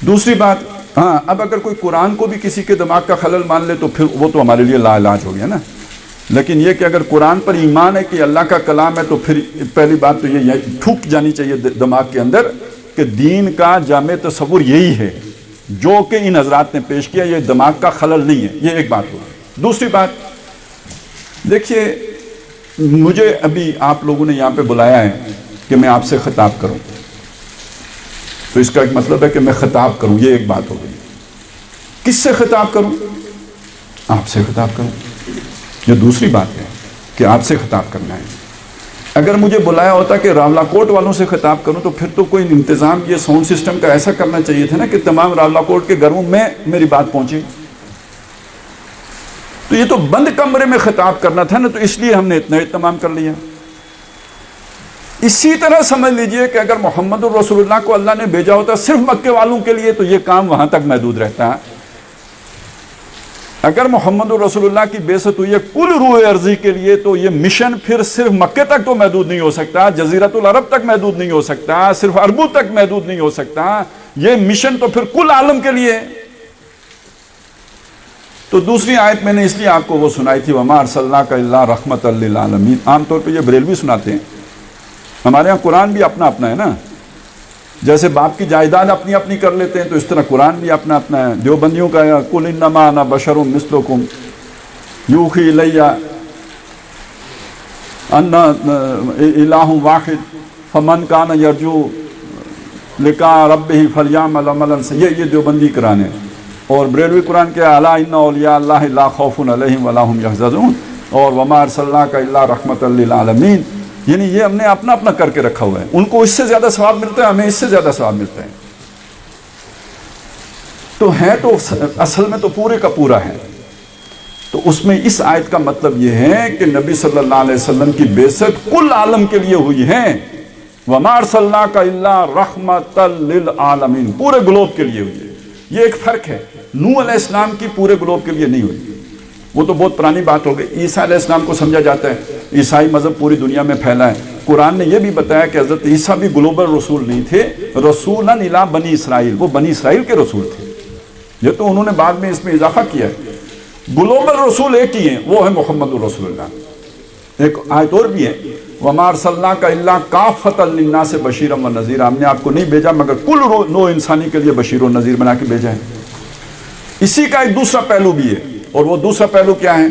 دوسری بات، ہاں اب اگر کوئی قرآن کو بھی کسی کے دماغ کا خلل مان لے تو پھر وہ تو ہمارے لیے لا علاج ہو گیا نا، لیکن یہ کہ اگر قرآن پر ایمان ہے کہ اللہ کا کلام ہے تو پھر پہلی بات تو یہ ٹھوک جانی چاہیے دماغ کے اندر کہ دین کا جامع تصور یہی ہے جو کہ ان حضرات نے پیش کیا، یہ دماغ کا خلل نہیں ہے، یہ ایک بات ہوگی۔ دوسری بات دیکھیے، مجھے ابھی آپ لوگوں نے یہاں پہ بلایا ہے کہ میں آپ سے خطاب کروں، تو اس کا ایک مطلب ہے کہ میں خطاب کروں، یہ ایک بات ہو گئی۔ کس سے خطاب کروں؟ آپ سے خطاب کروں، یہ دوسری بات ہے کہ آپ سے خطاب کرنا ہے۔ اگر مجھے بلایا ہوتا کہ راولہ کوٹ والوں سے خطاب کروں تو پھر تو کوئی انتظام یہ ساؤنڈ سسٹم کا ایسا کرنا چاہیے تھا نا کہ تمام راولہ کوٹ کے گھروں میں میری بات پہنچے۔ تو یہ تو بند کمرے میں خطاب کرنا تھا نا، تو اس لیے ہم نے اتنا اہتمام کر لیا۔ اسی طرح سمجھ لیجئے کہ اگر محمد الرسول اللہ کو اللہ نے بھیجا ہوتا صرف مکے والوں کے لیے تو یہ کام وہاں تک محدود رہتا۔ اگر محمد الرسول اللہ کی بعثت ہوئی ہے کل روح ارضی کے لیے تو یہ مشن پھر صرف مکے تک تو محدود نہیں ہو سکتا، جزیرۃ العرب تک محدود نہیں ہو سکتا، صرف عربوں تک محدود نہیں ہو سکتا، یہ مشن تو پھر کل عالم کے لیے۔ تو دوسری آیت میں نے اس لیے آپ کو وہ سنائی تھی، وَمَا أَرْسَلْنَاكَ إِلَّا رَحْمَةً لِّلْعَالَمِينَ۔ عام طور پہ یہ بریلوی سناتے ہیں، ہمارے ہاں قرآن بھی اپنا اپنا ہے نا، جیسے باپ کی جائیداد اپنی اپنی کر لیتے ہیں تو اس طرح قرآن بھی اپنا اپنا ہے۔ دیوبندیوں کا ہے قُلْ إِنَّمَا أَنَا بَشَرٌ مِثْلُكُمْ يُوحِي إِلَيَّ أَنَّ إِلَٰهٌ وَاحِدٌ فَمَنْ كَانَ يَرْجُو لِقَاءَ رَبِّهِ فَلْيَعْمَلْ عَمَلًا، یہ دیوبندی قرآن ہے۔ اور بریلوی قرآن کے اَلَا إِنَّ أَوْلِيَاءَ اللَّهِ لَا خَوْفٌ عَلَيْهِمْ وَلَا هُمْ يَحْزَنُونَ، اور وَمَا أَرْسَلْنَاكَ إِلَّا رَحْمَةً لِّلْعَالَمِينَ، یعنی یہ ہم نے اپنا اپنا کر کے رکھا ہوا ہے۔ ان کو اس سے زیادہ ثواب ملتا ہے، ہمیں اس سے زیادہ ثواب ملتا ہے۔ تو ہے تو اصل میں تو پورے کا پورا ہے۔ تو اس میں اس آیت کا مطلب یہ ہے کہ نبی صلی اللہ علیہ وسلم کی بعثت کل عالم کے لیے ہوئی ہے، وَمَا أَرْسَلْنَاكَ إِلَّا رَحْمَةً لِّلْعَالَمِينَ، پورے گلوب کے لیے ہوئی ہے۔ یہ ایک فرق ہے، نوح علیہ السلام کی پورے گلوب کے لیے نہیں ہوئی، وہ تو بہت پرانی بات ہو گئی۔ عیسیٰ علیہ السلام کو سمجھا جاتا ہے عیسائی مذہب پوری دنیا میں پھیلا ہے۔ قرآن نے یہ بھی بتایا کہ حضرت عیسیٰ بھی گلوبل رسول نہیں تھے، رسولاً الی بنی اسرائیل، وہ بنی اسرائیل کے رسول تھے۔ یہ تو انہوں نے بعد میں اس میں اضافہ کیا ہے۔ گلوبل رسول ایک ہی ہیں، وہ ہے محمد الرسول اللہ۔ ایک آیت اور بھی ہے، وَمَا أَرْسَلْنَاكَ إِلَّا كَافَّةً لِّلنَّاسِ بَشِيرًا وَنَذِيرًا، ہم نے آپ کو نہیں بھیجا مگر کل نوع انسانی کے لیے بشیر و نذیر بنا کے بھیجا ہے۔ اسی کا ایک دوسرا پہلو بھی ہے، اور وہ دوسرا پہلو کیا ہے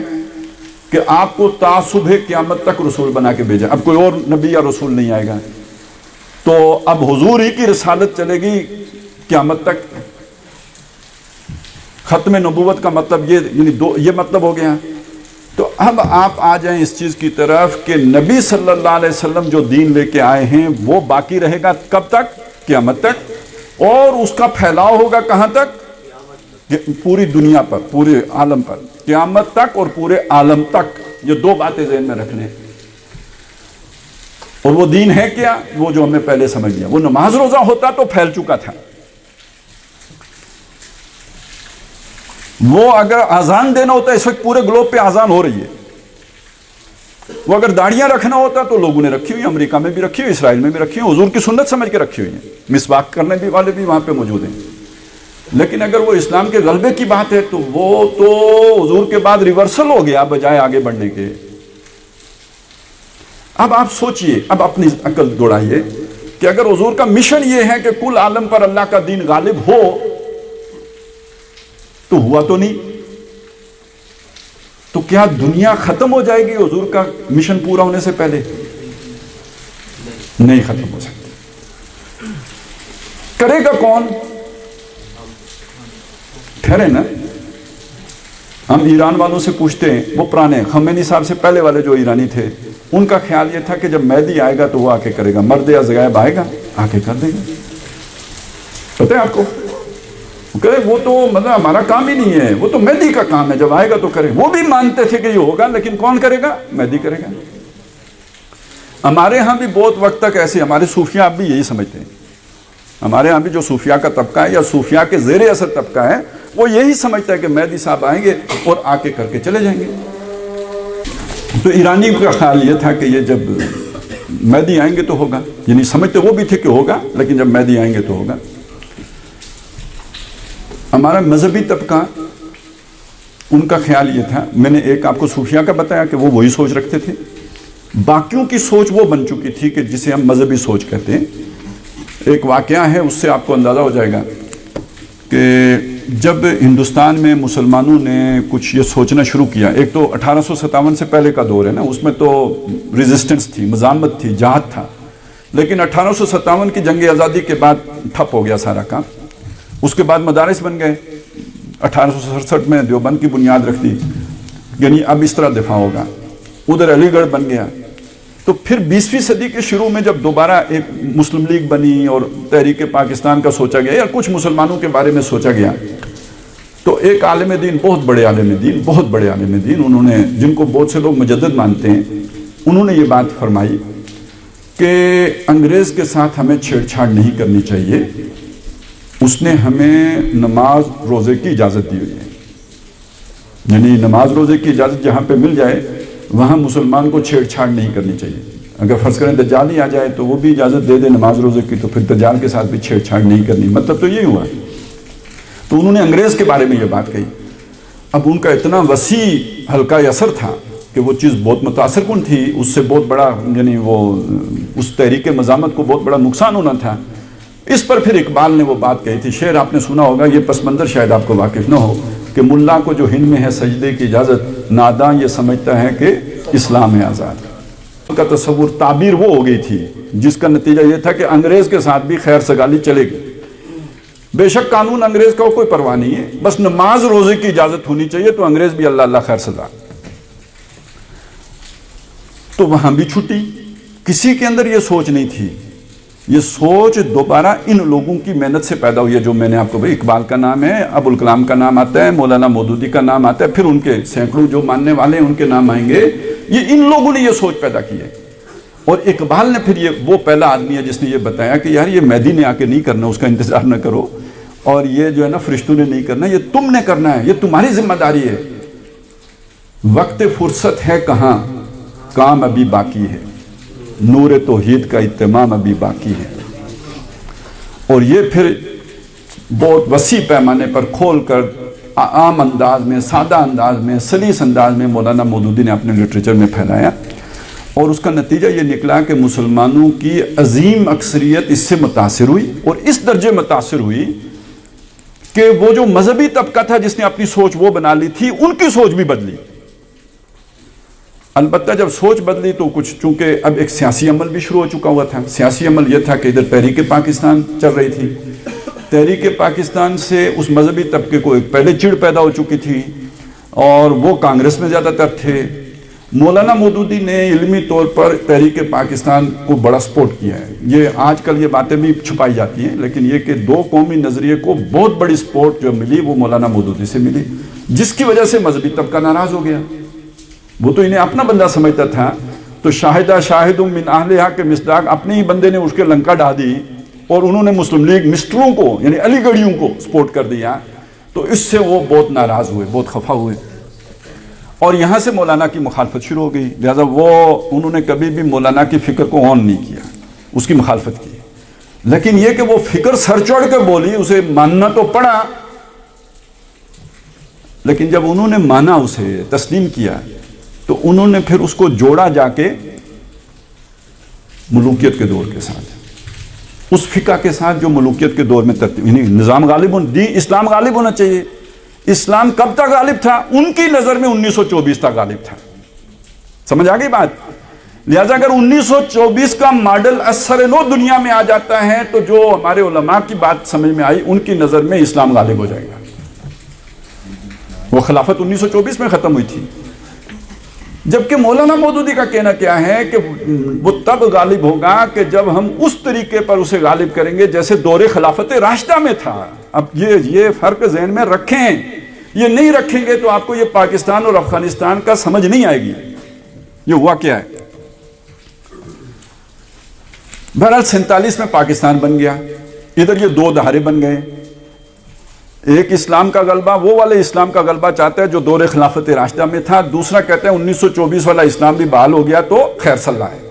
کہ آپ کو تا صبح قیامت تک رسول بنا کے بھیجا، اب کوئی اور نبی یا رسول نہیں آئے گا، تو اب حضور ہی کی رسالت چلے گی قیامت تک۔ ختم نبوت کا مطلب یہ مطلب ہو گیا۔ تو اب آپ آ جائیں اس چیز کی طرف کہ نبی صلی اللہ علیہ وسلم جو دین لے کے آئے ہیں وہ باقی رہے گا کب تک؟ قیامت تک، اور اس کا پھیلاؤ ہوگا کہاں تک؟ پوری دنیا پر، پورے عالم پر، قیامت تک اور پورے عالم تک۔ یہ دو باتیں ذہن میں رکھنے، اور وہ دین ہے کیا؟ وہ جو ہم نے پہلے سمجھ لیا، وہ نماز روزہ ہوتا تو پھیل چکا تھا، وہ اگر اذان دینا ہوتا، اس وقت پورے گلوب پہ اذان ہو رہی ہے، وہ اگر داڑیاں رکھنا ہوتا تو لوگوں نے رکھی ہوئی، امریکہ میں بھی رکھی ہوئی، اسرائیل میں بھی رکھی ہوئی، حضور کی سنت سمجھ کے رکھی ہوئی ہیں، مسواک کرنے بھی والے بھی وہاں پہ موجود ہیں۔ لیکن اگر وہ اسلام کے غلبے کی بات ہے تو وہ تو حضور کے بعد ریورسل ہو گیا بجائے آگے بڑھنے کے۔ اب آپ سوچئے، اب اپنی عقل دوڑائیے کہ اگر حضور کا مشن یہ ہے کہ کل عالم پر اللہ کا دین غالب ہو تو ہوا تو نہیں، تو کیا دنیا ختم ہو جائے گی حضور کا مشن پورا ہونے سے پہلے؟ نہیں ختم ہو سکتی۔ کرے گا کون؟ ٹھہرے نا، ہم ایران والوں سے پوچھتے ہیں، وہ پرانے خمینی صاحب سے پہلے والے جو ایرانی تھے، ان کا خیال یہ تھا کہ جب مہدی آئے گا تو وہ آ کے کرے گا، مرد از غائب آئے گا آ کے کر دے گا۔ پتہ ہے آپ کو؟ وہ تو مطلب ہمارا کام ہی نہیں ہے، وہ تو مہدی کا کام ہے، جب آئے گا تو کرے گا۔ وہ بھی مانتے تھے کہ یہ ہوگا، لیکن کون کرے گا؟ مہدی کرے گا۔ ہمارے ہاں بھی بہت وقت تک ایسے، ہمارے صوفیاء اب بھی یہی سمجھتے ہیں، ہمارے ہاں بھی جو صوفیاء کا طبقہ ہے یا صوفیاء کے زیر اثر طبقہ ہے وہ یہی سمجھتا ہے کہ مہدی صاحب آئیں گے اور آ کے کر کے چلے جائیں گے۔ تو ایرانی کا خیال یہ تھا کہ یہ جب مہدی آئیں گے تو ہوگا، یعنی سمجھتے وہ بھی تھے کہ ہوگا، لیکن جب مہدی آئیں گے تو ہوگا۔ ہمارا مذہبی طبقہ، ان کا خیال یہ تھا، میں نے ایک آپ کو صوفیاء کا بتایا کہ وہ وہی سوچ رکھتے تھے، باقیوں کی سوچ وہ بن چکی تھی کہ جسے ہم مذہبی سوچ کہتے ہیں۔ ایک واقعہ ہے، اس سے آپ کو اندازہ ہو جائے گا کہ جب ہندوستان میں مسلمانوں نے کچھ یہ سوچنا شروع کیا، ایک تو 1857 سے پہلے کا دور ہے نا، اس میں تو ریزسٹنس تھی، مزاحمت تھی، جہاد تھا، لیکن 1857 کی جنگ آزادی کے بعد ٹھپ ہو گیا سارا کام۔ اس کے بعد مدارس بن گئے، 1867 میں دیوبند کی بنیاد رکھ دی، یعنی اب اس طرح دفاع ہوگا، ادھر علی گڑھ بن گیا۔ تو پھر 20ویں صدی کے شروع میں جب دوبارہ ایک مسلم لیگ بنی اور تحریک پاکستان کا سوچا گیا یا کچھ مسلمانوں کے بارے میں سوچا گیا، تو ایک عالم دین، بہت بڑے عالم دین، انہوں نے، جن کو بہت سے لوگ مجدد مانتے ہیں، انہوں نے یہ بات فرمائی کہ انگریز کے ساتھ ہمیں چھیڑ چھاڑ نہیں کرنی چاہیے، اس نے ہمیں نماز روزے کی اجازت دی ہوئی ہے، یعنی نماز روزے کی اجازت جہاں پہ مل جائے وہاں مسلمان کو چھیڑ چھاڑ نہیں کرنی چاہیے۔ اگر فرض کریں دجال ہی آ جائے تو وہ بھی اجازت دے دے نماز روزے کی، تو پھر دجال کے ساتھ بھی چھیڑ چھاڑ نہیں کرنی، مطلب تو یہی ہوا۔ تو انہوں نے انگریز کے بارے میں یہ بات کہی۔ اب ان کا اتنا وسیع حلقہ اثر تھا کہ وہ چیز بہت متاثر کن تھی، اس سے بہت بڑا، یعنی وہ اس تحریک مزاحمت کو بہت بڑا نقصان ہونا تھا۔ اس پر پھر اقبال نے وہ بات کہی تھی، شعر آپ نے سنا ہوگا، یہ پس منظر شاید آپ کو واقف نہ ہو، کہ ملا کو جو ہند میں ہے سجدے کی اجازت، ناداں یہ سمجھتا ہے کہ اسلام ہے آزاد۔ ان کا تصور، تعبیر وہ ہو گئی تھی جس کا نتیجہ یہ تھا کہ انگریز کے ساتھ بھی خیر سگالی چلے گی۔ بے شک قانون انگریز کا کوئی پرواہ نہیں ہے، بس نماز روزے کی اجازت ہونی چاہیے، تو انگریز بھی اللہ اللہ خیر سزا۔ تو وہاں بھی چھٹی، کسی کے اندر یہ سوچ نہیں تھی۔ یہ سوچ دوبارہ ان لوگوں کی محنت سے پیدا ہوئی ہے، جو میں نے آپ کو بھائی، اقبال کا نام ہے، ابوالکلام کا نام آتا ہے، مولانا مودودی کا نام آتا ہے، پھر ان کے سینکڑوں جو ماننے والے ہیں ان کے نام آئیں گے۔ یہ ان لوگوں نے یہ سوچ پیدا کی ہے۔ اور اقبال نے پھر یہ وہ پہلا آدمی ہے جس نے یہ بتایا کہ یار یہ مہدی نے آ کے نہیں کرنا، اس کا انتظار نہ کرو، اور یہ جو ہے نا فرشتوں نے نہیں کرنا، یہ تم نے کرنا ہے، یہ تمہاری ذمہ داری ہے۔ وقت فرصت ہے کہاں، کام ابھی باقی ہے، نور توحید کا اتمام ابھی باقی ہے۔ اور یہ پھر بہت وسیع پیمانے پر کھول کر عام انداز میں، سادہ انداز میں، سلیس انداز میں مولانا مودودی نے اپنے لٹریچر میں پھیلایا، اور اس کا نتیجہ یہ نکلا کہ مسلمانوں کی عظیم اکثریت اس سے متاثر ہوئی، اور اس درجے متاثر ہوئی کہ وہ جو مذہبی طبقہ تھا جس نے اپنی سوچ وہ بنا لی تھی، ان کی سوچ بھی بدلی۔ البتہ جب سوچ بدلی تو کچھ، چونکہ اب ایک سیاسی عمل بھی شروع ہو چکا ہوا تھا۔ سیاسی عمل یہ تھا کہ ادھر تحریک پاکستان چل رہی تھی، تحریک پاکستان سے اس مذہبی طبقے کو ایک پہلے چڑ پیدا ہو چکی تھی، اور وہ کانگریس میں زیادہ تر تھے۔ مولانا مودودی نے علمی طور پر تحریک پاکستان کو بڑا سپورٹ کیا ہے۔ یہ آج کل یہ باتیں بھی چھپائی جاتی ہیں، لیکن یہ کہ دو قومی نظریے کو بہت بڑی سپورٹ جو ملی وہ مولانا مودودی سے ملی، جس کی وجہ سے مذہبی طبقہ ناراض ہو گیا۔ وہ تو انہیں اپنا بندہ سمجھتا تھا، تو شاہدہ شاہد من اہلہا کے مصداق اپنے ہی بندے نے اس کے لنکا ڈال دی، اور انہوں نے مسلم لیگ مسٹروں کو، یعنی علی گڑھیوں کو سپورٹ کر دیا، تو اس سے وہ بہت ناراض ہوئے، بہت خفا ہوئے، اور یہاں سے مولانا کی مخالفت شروع ہو گئی۔ لہذا انہوں نے کبھی بھی مولانا کی فکر کو آن نہیں کیا، اس کی مخالفت کی، لیکن یہ کہ وہ فکر سر چڑھ کے بولی، اسے ماننا تو پڑا، لیکن جب انہوں نے مانا، اسے تسلیم کیا، تو انہوں نے پھر اس کو جوڑا جا کے ملوکیت کے دور کے ساتھ، اس فقہ کے ساتھ جو ملوکیت کے دور میں یعنی نظام غالب اسلام غالب ہونا چاہیے۔ اسلام کب تک غالب تھا؟ ان کی نظر میں 1924 تک غالب تھا۔ سمجھ آ گئی بات؟ لہذا اگر 1924 کا ماڈل اثر نو دنیا میں آ جاتا ہے تو جو ہمارے علماء کی بات سمجھ میں آئی، ان کی نظر میں اسلام غالب ہو جائے گا۔ وہ خلافت 1924 میں ختم ہوئی تھی، جبکہ مولانا مودودی کا کہنا کیا ہے کہ وہ تب غالب ہوگا کہ جب ہم اس طریقے پر اسے غالب کریں گے جیسے دور خلافت راشدہ میں تھا۔ اب یہ فرق ذہن میں رکھیں، یہ نہیں رکھیں گے تو آپ کو یہ پاکستان اور افغانستان کا سمجھ نہیں آئے گی۔ یہ ہوا کیا ہے؟ بہرحال 47 میں پاکستان بن گیا، ادھر یہ دو دھارے بن گئے، ایک اسلام کا غلبہ، وہ والے اسلام کا غلبہ چاہتا ہے جو دور خلافت راشدہ میں تھا، دوسرا کہتا ہے 1924 والا اسلام بھی بحال ہو گیا تو خیر صلاح ہے۔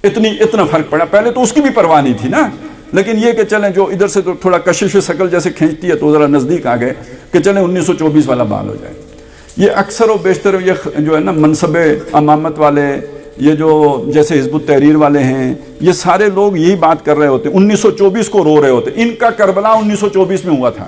اتنا فرق پڑا۔ پہلے تو اس کی بھی پرواہ نہیں تھی نا، لیکن یہ کہ چلیں جو ادھر سے تو تھوڑا کشش شکل جیسے کھینچتی ہے تو ذرا نزدیک آ گئے کہ چلیں 1924 والا بحال ہو جائے۔ یہ اکثر و بیشتر یہ جو ہے نا منصب امامت والے، یہ جو جیسے حزب التحریر والے ہیں، یہ سارے لوگ یہی بات کر رہے ہوتے، 1924 کو رو رہے ہوتے۔ ان کا کربلا 1924 میں ہوا تھا،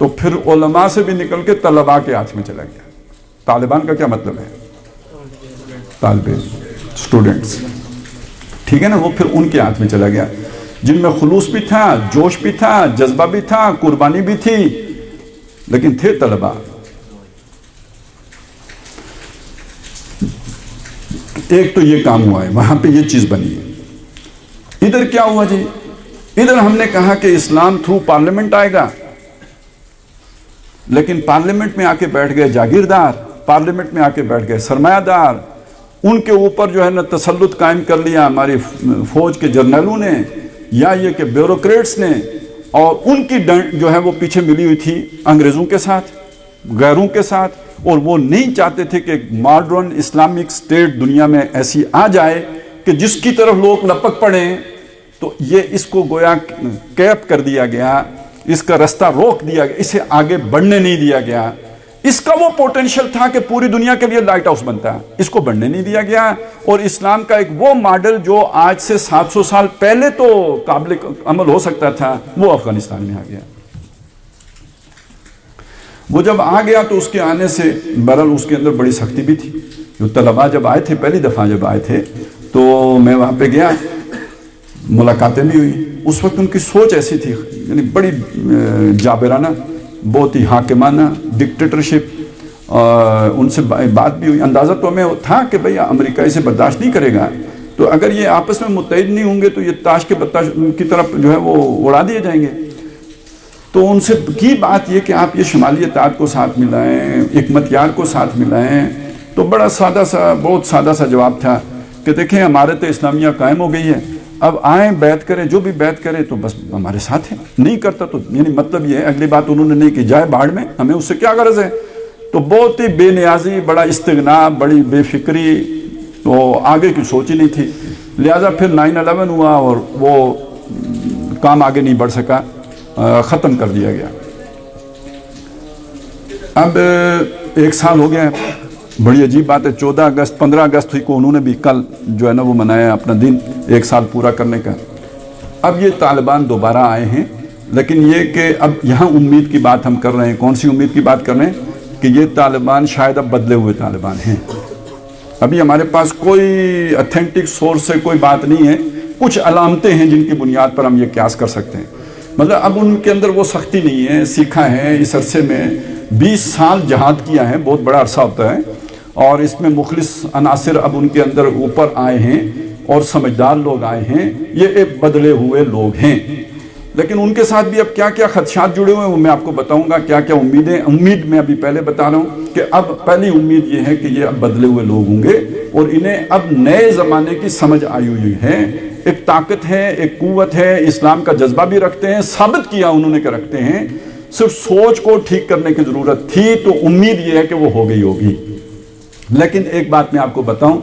تو پھر علماء سے بھی نکل کے طلباء کے ہاتھ میں چلا گیا. طالبان کا کیا مطلب ہے؟ طالب اسٹوڈنٹس. ٹھیک ہے نا, وہ پھر ان کے ہاتھ میں چلا گیا جن میں خلوص بھی تھا, جوش بھی تھا, جذبہ بھی تھا, قربانی بھی تھی, لیکن تھے طلباء. ایک تو یہ کام ہوا ہے, وہاں پہ یہ چیز بنی ہے. ادھر کیا ہوا جی؟ ادھر ہم نے کہا کہ اسلام تھرو پارلیمنٹ آئے گا, لیکن پارلیمنٹ میں آ کے بیٹھ گئے جاگیردار, پارلیمنٹ میں آ کے بیٹھ گئے سرمایہ دار, ان کے اوپر جو ہے نا تسلط قائم کر لیا ہماری فوج کے جرنیلوں نے, یا یہ کہ بیوروکریٹس نے, اور ان کی ڈنڈ جو ہے وہ پیچھے ملی ہوئی تھی انگریزوں کے ساتھ, غیروں کے ساتھ, اور وہ نہیں چاہتے تھے کہ ماڈرن اسلامک اسٹیٹ دنیا میں ایسی آ جائے کہ جس کی طرف لوگ لپک پڑیں. تو یہ اس کو گویا کیپ کر دیا گیا, اس کا رستہ روک دیا گیا, اسے آگے بڑھنے نہیں دیا گیا. اس کا وہ پوٹینشیل تھا کہ پوری دنیا کے لیے لائٹ ہاؤس بنتا ہے, اس کو بڑھنے نہیں دیا گیا. اور اسلام کا ایک وہ ماڈل جو آج سے 700 سال پہلے تو قابل عمل ہو سکتا تھا, وہ افغانستان میں آ گیا. وہ جب آ گیا تو اس کے آنے سے بہرحال اس کے اندر بڑی سختی بھی تھی. جو طلباء جب آئے تھے, پہلی دفعہ جب آئے تھے, تو میں وہاں پہ گیا, ملاقاتیں بھی ہوئی. اس وقت ان کی سوچ ایسی تھی, یعنی بڑی جابرانہ, بہت ہی حاکمانہ, ڈکٹیٹرشپ. ان سے بات بھی ہوئی. اندازہ تو ہمیں تھا کہ بھئی امریکہ اسے برداشت نہیں کرے گا, تو اگر یہ آپس میں متحد نہیں ہوں گے تو یہ تاش کے پتہ کی طرف جو ہے وہ اڑا دیے جائیں گے. تو ان سے کی بات یہ کہ آپ یہ شمالی اتحاد کو ساتھ ملائیں, حکمت یار کو ساتھ ملائیں. تو بڑا سادہ سا, بہت سادہ سا جواب تھا کہ دیکھیں امارت اسلامیہ قائم ہو گئی ہے, اب آئیں بیعت کریں, جو بھی بیعت کرے تو بس ہمارے ساتھ ہے, نہیں کرتا تو یعنی مطلب یہ ہے. اگلی بات انہوں نے نہیں کی, جائے باڑ میں, ہمیں اس سے کیا غرض ہے. تو بہت ہی بے نیازی, بڑا استغنا, بڑی بے فکری, تو آگے کی سوچ ہی نہیں تھی. لہٰذا پھر 9/11 ہوا اور وہ کام آگے نہیں بڑھ سکا, ختم کر دیا گیا. اب 1 سال ہو گیا ہے. بڑی عجیب بات ہے, 14 اگست 15 اگست ہوئی کو انہوں نے بھی کل جو ہے نا وہ منایا اپنا دن 1 سال پورا کرنے کا. اب یہ طالبان دوبارہ آئے ہیں, لیکن یہ کہ اب یہاں امید کی بات ہم کر رہے ہیں. کون سی امید کی بات کر رہے ہیں؟ کہ یہ طالبان شاید اب بدلے ہوئے طالبان ہیں. ابھی ہمارے پاس کوئی اتھینٹک سورس سے کوئی بات نہیں ہے, کچھ علامتیں ہیں جن کی بنیاد پر ہم یہ قیاس کر سکتے ہیں. مطلب اب ان کے اندر وہ سختی نہیں ہے, سیکھا ہے. اس عرصے میں 20 سال جہاد کیا ہے, بہت بڑا عرصہ ہوتا ہے, اور اس میں مخلص عناصر اب ان کے اندر اوپر آئے ہیں اور سمجھدار لوگ آئے ہیں. یہ ایک بدلے ہوئے لوگ ہیں, لیکن ان کے ساتھ بھی اب کیا کیا خدشات جڑے ہوئے ہیں وہ میں آپ کو بتاؤں گا. کیا کیا امیدیں, امید میں ابھی پہلے بتا رہا ہوں کہ اب پہلی امید یہ ہے کہ یہ اب بدلے ہوئے لوگ ہوں گے, اور انہیں اب نئے زمانے کی سمجھ آئی ہوئی ہے. ایک طاقت ہے, ایک قوت ہے, اسلام کا جذبہ بھی رکھتے ہیں, ثابت کیا انہوں نے کہ رکھتے ہیں. صرف سوچ کو ٹھیک کرنے کی ضرورت تھی, تو امید یہ ہے کہ وہ ہو گئی ہوگی. لیکن ایک بات میں آپ کو بتاؤں,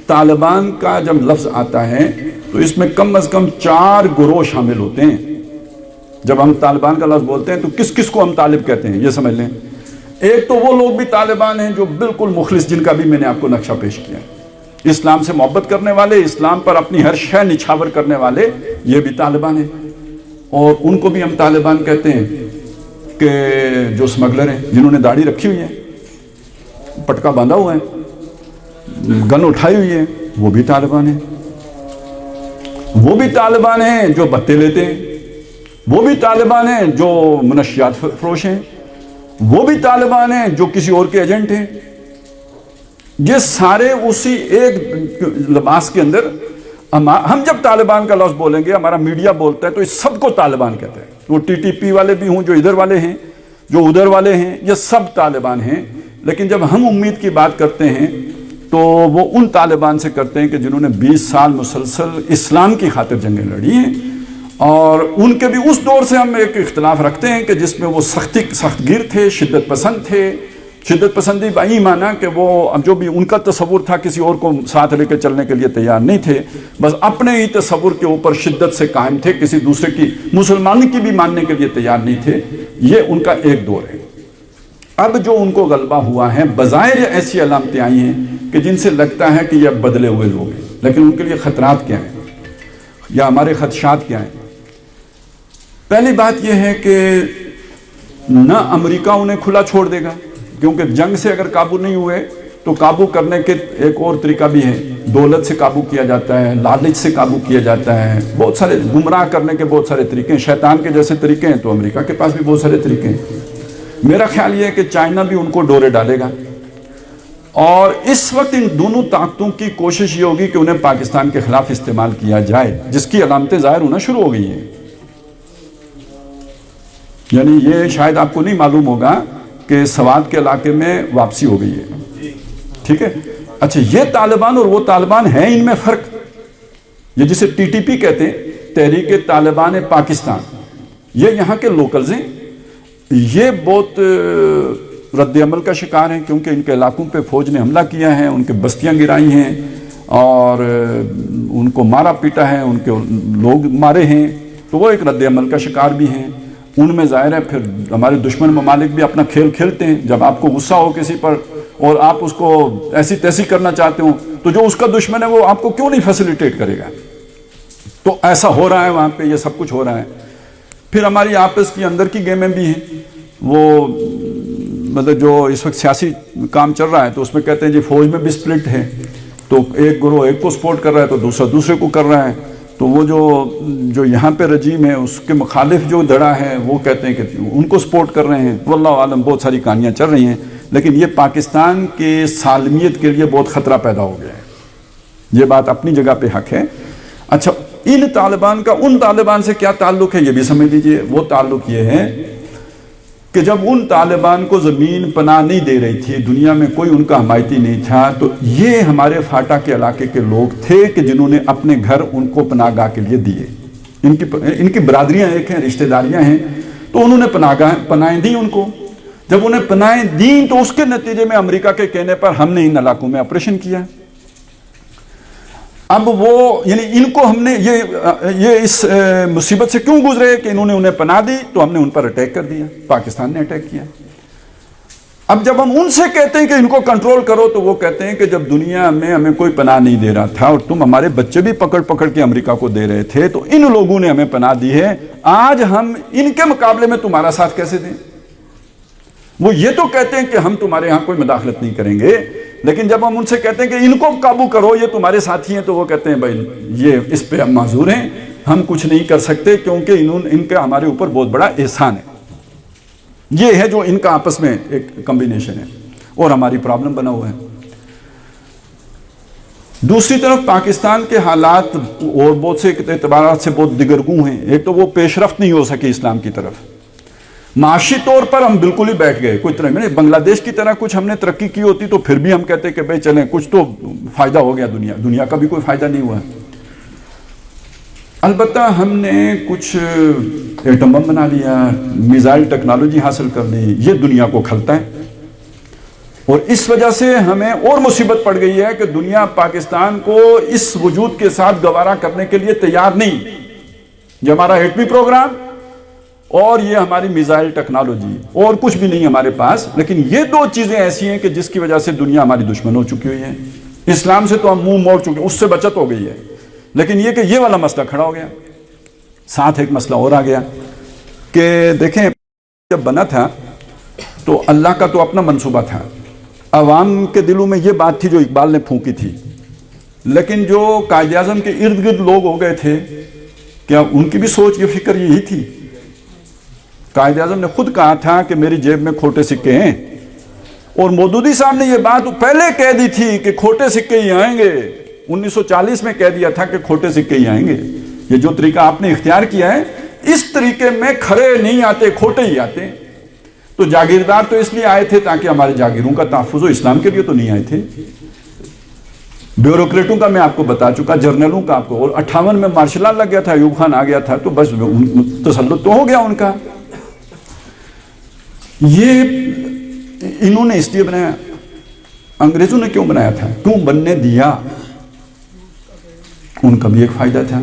طالبان کا جب لفظ آتا ہے تو اس میں کم از کم 4 گروہ شامل ہوتے ہیں. جب ہم طالبان کا لفظ بولتے ہیں تو کس کس کو ہم طالب کہتے ہیں, یہ سمجھ لیں. ایک تو وہ لوگ بھی طالبان ہیں جو بالکل مخلص, جن کا بھی میں نے آپ کو نقشہ پیش کیا, اسلام سے محبت کرنے والے, اسلام پر اپنی ہر شے نچھاور کرنے والے, یہ بھی طالبان ہیں. اور ان کو بھی ہم طالبان کہتے ہیں کہ جو اسمگلر ہیں, جنہوں نے داڑھی رکھی ہوئی ہے, پٹکا باندھا ہوا ہے, گن اٹھائی ہوئی ہے, وہ بھی طالبان ہیں. وہ بھی طالبان ہیں جو بتے لیتے ہیں, وہ بھی طالبان ہیں جو منشیات فروش ہیں, وہ بھی طالبان ہیں جو کسی اور کے ایجنٹ ہیں. یہ سارے اسی ایک لباس کے اندر. ہم جب طالبان کا لفظ بولیں گے, ہمارا میڈیا بولتا ہے, تو اس سب کو طالبان کہتا ہے. وہ TTP والے بھی ہوں, جو ادھر والے ہیں, جو ادھر والے ہیں, یہ سب طالبان ہیں. لیکن جب ہم امید کی بات کرتے ہیں تو وہ ان طالبان سے کرتے ہیں کہ جنہوں نے 20 سال مسلسل اسلام کی خاطر جنگیں لڑی ہیں. اور ان کے بھی اس دور سے ہم ایک اختلاف رکھتے ہیں کہ جس میں وہ سخت گیر تھے, شدت پسند تھے. شدت پسندی بھائی مانا کہ وہ جو بھی ان کا تصور تھا, کسی اور کو ساتھ لے کے چلنے کے لیے تیار نہیں تھے, بس اپنے ہی تصور کے اوپر شدت سے قائم تھے, کسی دوسرے کی, مسلمان کی بھی ماننے کے لیے تیار نہیں تھے. یہ ان کا ایک دور ہے. اب جو ان کو غلبہ ہوا ہے, بظاہر ایسی علامتیں آئی ہیں کہ جن سے لگتا ہے کہ یہ بدلے ہوئے لوگ ہیں, لیکن ان کے لیے خطرات کیا ہیں یا ہمارے خدشات کیا ہیں. پہلی بات یہ ہے کہ نہ امریکہ انہیں کھلا چھوڑ دے گا، کیونکہ جنگ سے اگر قابو نہیں ہوئے تو قابو کرنے کے ایک اور طریقہ بھی ہے، دولت سے قابو کیا جاتا ہے، لالچ سے قابو کیا جاتا ہے، بہت سارے گمراہ کرنے کے بہت سارے طریقے ہیں، شیطان کے جیسے طریقے ہیں، تو امریکہ کے پاس بھی بہت سارے طریقے ہیں۔ میرا خیال یہ ہے کہ چائنا بھی ان کو ڈورے ڈالے گا، اور اس وقت ان دونوں طاقتوں کی کوشش یہ ہوگی کہ انہیں پاکستان کے خلاف استعمال کیا جائے، جس کی علامتیں ظاہر ہونا شروع ہو گئی ہیں۔ یعنی یہ شاید آپ کو نہیں معلوم ہوگا کہ سوات کے علاقے میں واپسی ہو گئی ہے، ٹھیک ہے؟ اچھا، یہ طالبان اور وہ طالبان ہیں، ان میں فرق، یہ جسے ٹی ٹی پی کہتے ہیں، تحریک طالبان پاکستان، یہ یہاں کے لوکلز ہیں، یہ بہت رد عمل کا شکار ہیں، کیونکہ ان کے علاقوں پہ فوج نے حملہ کیا ہے، ان کے بستیاں گرائی ہیں اور ان کو مارا پیٹا ہے، ان کے لوگ مارے ہیں، تو وہ ایک رد عمل کا شکار بھی ہیں۔ ان میں ظاہر ہے پھر ہمارے دشمن ممالک بھی اپنا کھیل کھیلتے ہیں، جب آپ کو غصہ ہو کسی پر اور آپ اس کو ایسی تیسی کرنا چاہتے ہو تو جو اس کا دشمن ہے وہ آپ کو کیوں نہیں فیسیلیٹیٹ کرے گا؟ تو ایسا ہو رہا ہے وہاں پہ، یہ سب کچھ ہو رہا ہے۔ پھر ہماری آپس کی اندر کی گیمیں بھی ہیں، وہ مطلب جو اس وقت سیاسی کام چل رہا ہے تو اس میں کہتے ہیں جی فوج میں بھی سپلٹ ہے، تو ایک گروہ ایک کو سپورٹ کر رہا ہے تو دوسرا دوسرے کو کر رہا ہے، تو وہ جو یہاں پہ رجیم ہے اس کے مخالف جو دڑا ہے وہ کہتے ہیں کہ ان کو سپورٹ کر رہے ہیں، واللہ عالم بہت ساری کہانیاں چل رہی ہیں، لیکن یہ پاکستان کے سالمیت کے لیے بہت خطرہ پیدا ہو گیا ہے، یہ بات اپنی جگہ پہ حق ہے۔ اچھا، ان طالبان کا ان طالبان سے کیا تعلق ہے یہ بھی سمجھ لیجئے۔ وہ تعلق یہ ہے کہ جب ان طالبان کو زمین پناہ نہیں دے رہی تھی، دنیا میں کوئی ان کا حمایتی نہیں تھا، تو یہ ہمارے فاٹا کے علاقے کے لوگ تھے کہ جنہوں نے اپنے گھر ان کو پناہ گاہ کے لیے دیے۔ ان کی برادریاں ایک ہیں، رشتہ داریاں ہیں، تو انہوں نے پناہیں دی ان کو۔ جب انہیں پناہیں دیں تو اس کے نتیجے میں امریکہ کے کہنے پر ہم نے ان علاقوں میں آپریشن کیا۔ اب وہ یعنی ان کو ہم نے یہ اس مصیبت سے کیوں گزرے کہ انہوں نے انہیں پناہ دی، تو ہم نے ان پر اٹیک کر دیا، پاکستان نے اٹیک کیا۔ اب جب ہم ان سے کہتے ہیں کہ ان کو کنٹرول کرو تو وہ کہتے ہیں کہ جب دنیا میں ہمیں کوئی پناہ نہیں دے رہا تھا اور تم ہمارے بچے بھی پکڑ پکڑ کے امریکہ کو دے رہے تھے تو ان لوگوں نے ہمیں پناہ دی ہے، آج ہم ان کے مقابلے میں تمہارا ساتھ کیسے دیں؟ وہ یہ تو کہتے ہیں کہ ہم تمہارے ہاں کوئی مداخلت نہیں کریں گے، لیکن جب ہم ان سے کہتے ہیں کہ ان کو قابو کرو، یہ تمہارے ساتھی ہیں، تو وہ کہتے ہیں بھائی یہ اس پہ ہم معذور ہیں، ہم کچھ نہیں کر سکتے کیونکہ ان کا ہمارے اوپر بہت بڑا احسان ہے۔ یہ ہے جو ان کا آپس میں ایک کمبینیشن ہے اور ہماری پرابلم بنا ہوا ہے۔ دوسری طرف پاکستان کے حالات اور بہت سے اعتبارات سے بہت دگرگوں ہیں۔ ایک تو وہ پیش رفت نہیں ہو سکے اسلام کی طرف، معاشی طور پر ہم بالکل ہی بیٹھ گئے، کوئی طرح میں بنگلہ دیش کی طرح کچھ ہم نے ترقی کی ہوتی تو پھر بھی ہم کہتے کہ بھئی چلیں کچھ تو فائدہ ہو گیا، دنیا کا بھی کوئی فائدہ نہیں ہوا۔ البتہ ہم نے کچھ ایٹم بم بنا لیا، میزائل ٹیکنالوجی حاصل کر لی، یہ دنیا کو کھلتا ہے، اور اس وجہ سے ہمیں اور مصیبت پڑ گئی ہے کہ دنیا پاکستان کو اس وجود کے ساتھ گوارا کرنے کے لیے تیار نہیں۔ یہ ہمارا ایٹمی پروگرام اور یہ ہماری میزائل ٹیکنالوجی، اور کچھ بھی نہیں ہمارے پاس، لیکن یہ دو چیزیں ایسی ہیں کہ جس کی وجہ سے دنیا ہماری دشمن ہو چکی ہوئی ہے۔ اسلام سے تو ہم منہ موڑ چکے، اس سے بچت ہو گئی ہے، لیکن یہ کہ یہ والا مسئلہ کھڑا ہو گیا۔ ساتھ ایک مسئلہ اور آ گیا کہ دیکھیں جب بنا تھا تو اللہ کا تو اپنا منصوبہ تھا، عوام کے دلوں میں یہ بات تھی جو اقبال نے پھونکی تھی، لیکن جو قائد اعظم کے ارد گرد لوگ ہو گئے تھے، کیا ان کی بھی سوچ یہ فکر یہی تھی؟ قائد اعظم نے خود کہا تھا کہ میری جیب میں کھوٹے سکے ہیں، اور مودودی صاحب نے یہ بات پہلے کہہ دی تھی کہ کھوٹے سکے ہی آئیں گے، 1940 میں کہہ دیا تھا کہ کھوٹے سکے ہی آئیں گے۔ یہ جو طریقہ آپ نے اختیار کیا ہے اس طریقے میں کھڑے نہیں آتے، کھوٹے ہی آتے۔ تو جاگیردار تو اس لیے آئے تھے تاکہ ہمارے جاگیروں کا تحفظ ہو، اسلام کے لیے تو نہیں آئے تھے۔ بیوروکریٹوں کا میں آپ کو بتا چکا، جرنلوں کا آپ کو، اور 58 میں مارشل لا لگ گیا تھا، ایوب خان آ گیا تھا، تو بس تسلط تو ہو گیا ان کا۔ یہ انہوں نے اس لیے بنایا، انگریزوں نے کیوں بنایا تھا، کیوں بننے دیا؟ ان کا بھی ایک فائدہ تھا۔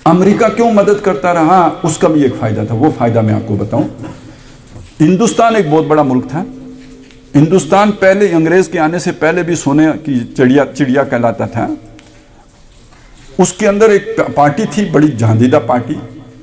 امریکہ کیوں مدد کرتا رہا، اس کا بھی ایک فائدہ تھا۔ وہ فائدہ میں آپ کو بتاؤں، ہندوستان ایک بہت بڑا ملک تھا۔ ہندوستان پہلے انگریز کے آنے سے پہلے بھی سونے کی چڑیا کہلاتا تھا۔ اس کے اندر ایک پارٹی تھی، بڑی جہاندیدہ پارٹی،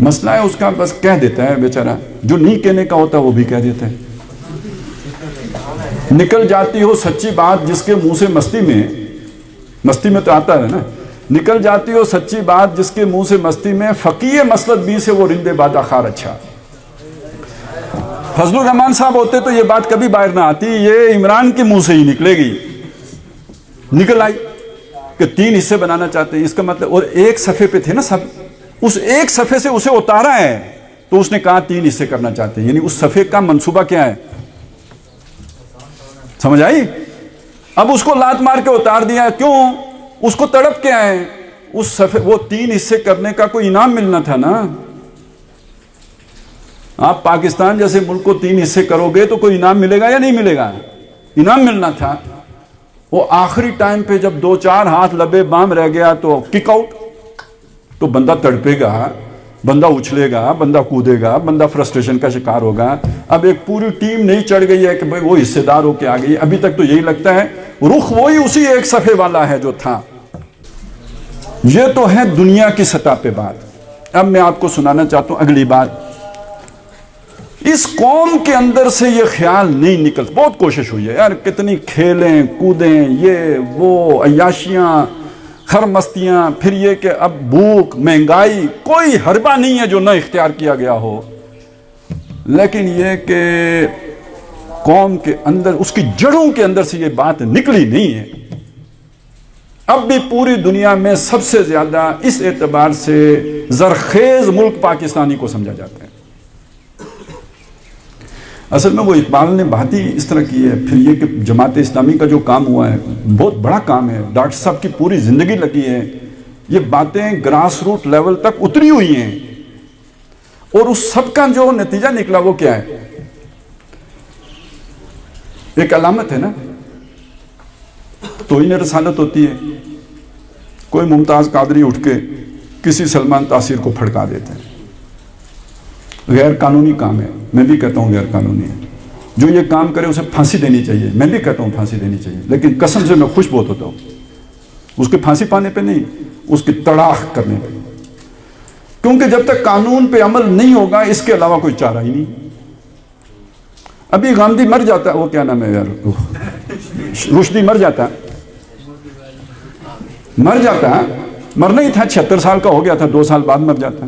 مسئلہ ہے اس کا بس کہہ دیتا ہے بیچارہ، جو نہیں کہنے کا ہوتا وہ بھی کہہ دیتا ہے. نکل جاتی ہو سچی بات جس کے منہ سے مستی میں تو آتا ہے نا، نکل جاتی ہو سچی بات جس کے منہ سے مستی میں، فقیہ مسلط بھی سے وہ رندے بادہ خار اچھا. فضل الرحمان صاحب ہوتے تو یہ بات کبھی باہر نہ آتی، یہ عمران کے منہ سے ہی نکلے گی. نکل آئی کہ 3 حصے بنانا چاہتے ہیں، اس کا مطلب، اور ایک صفحے پہ تھے نا سب، اس ایک صفحے سے اسے اتارا ہے تو اس نے کہا 3 حصے کرنا چاہتے ہیں، یعنی اس صفحے کا منصوبہ کیا ہے، سمجھ آئی؟ اب اس کو لات مار کے اتار دیا، کیوں؟ اس کو تڑپ کے آئے، اس صفحے وہ 3 حصے کرنے کا کوئی انعام ملنا تھا نا. آپ پاکستان جیسے ملک کو 3 حصے کرو گے تو کوئی انعام ملے گا یا نہیں ملے گا؟ انعام ملنا تھا. وہ آخری ٹائم پہ جب 2-4 ہاتھ لبے بام رہ گیا تو کک آؤٹ. تو بندہ تڑپے گا، بندہ اچھلے گا، بندہ کودے گا، بندہ فرسٹریشن کا شکار ہوگا. اب ایک پوری ٹیم نہیں چڑھ گئی ہے کہ بھئی وہ حصے دار ہو کے آ گئی. ابھی تک تو یہی لگتا ہے رخ وہی اسی ایک صفحے والا ہے جو تھا. یہ تو ہے دنیا کی سطح پہ بات. اب میں آپ کو سنانا چاہتا ہوں اگلی بات. اس قوم کے اندر سے یہ خیال نہیں نکل، بہت کوشش ہوئی ہے یار، کتنی کھیلیں کودیں، یہ وہ عیاشیاں خرمستیاں، پھر یہ کہ اب بھوک مہنگائی، کوئی حربہ نہیں ہے جو نہ اختیار کیا گیا ہو. لیکن یہ کہ قوم کے اندر، اس کی جڑوں کے اندر سے یہ بات نکلی نہیں ہے. اب بھی پوری دنیا میں سب سے زیادہ اس اعتبار سے زرخیز ملک پاکستانی کو سمجھا جاتا ہے. اصل میں وہ اقبال نے بات ہی اس طرح کی ہے. پھر یہ کہ جماعت اسلامی کا جو کام ہوا ہے بہت بڑا کام ہے، ڈاکٹر صاحب کی پوری زندگی لگی ہے. یہ باتیں گراس روٹ لیول تک اتری ہوئی ہیں، اور اس سب کا جو نتیجہ نکلا وہ کیا ہے؟ ایک علامت ہے نا، توہین رسالت ہوتی ہے. کوئی ممتاز قادری اٹھ کے کسی سلمان تاثیر کو پھڑکا دیتے ہیں. غیر قانونی کام ہے، میں بھی کہتا ہوں غیر قانونی ہے. جو یہ کام کرے اسے پھانسی دینی چاہیے، میں بھی کہتا ہوں پھانسی دینی چاہیے. لیکن قسم سے میں خوش بہت ہوتا ہوں اس کے پھانسی پانے پہ نہیں، اس کی تڑاخ کرنے پہ. کیونکہ جب تک قانون پہ عمل نہیں ہوگا اس کے علاوہ کوئی چارہ ہی نہیں. ابھی گاندھی مر جاتا ہے، وہ کیا نام ہے یار، رشدی مر جاتا، مرنا ہی تھا، 76 سال کا ہو گیا تھا، 2 سال بعد مر جاتا.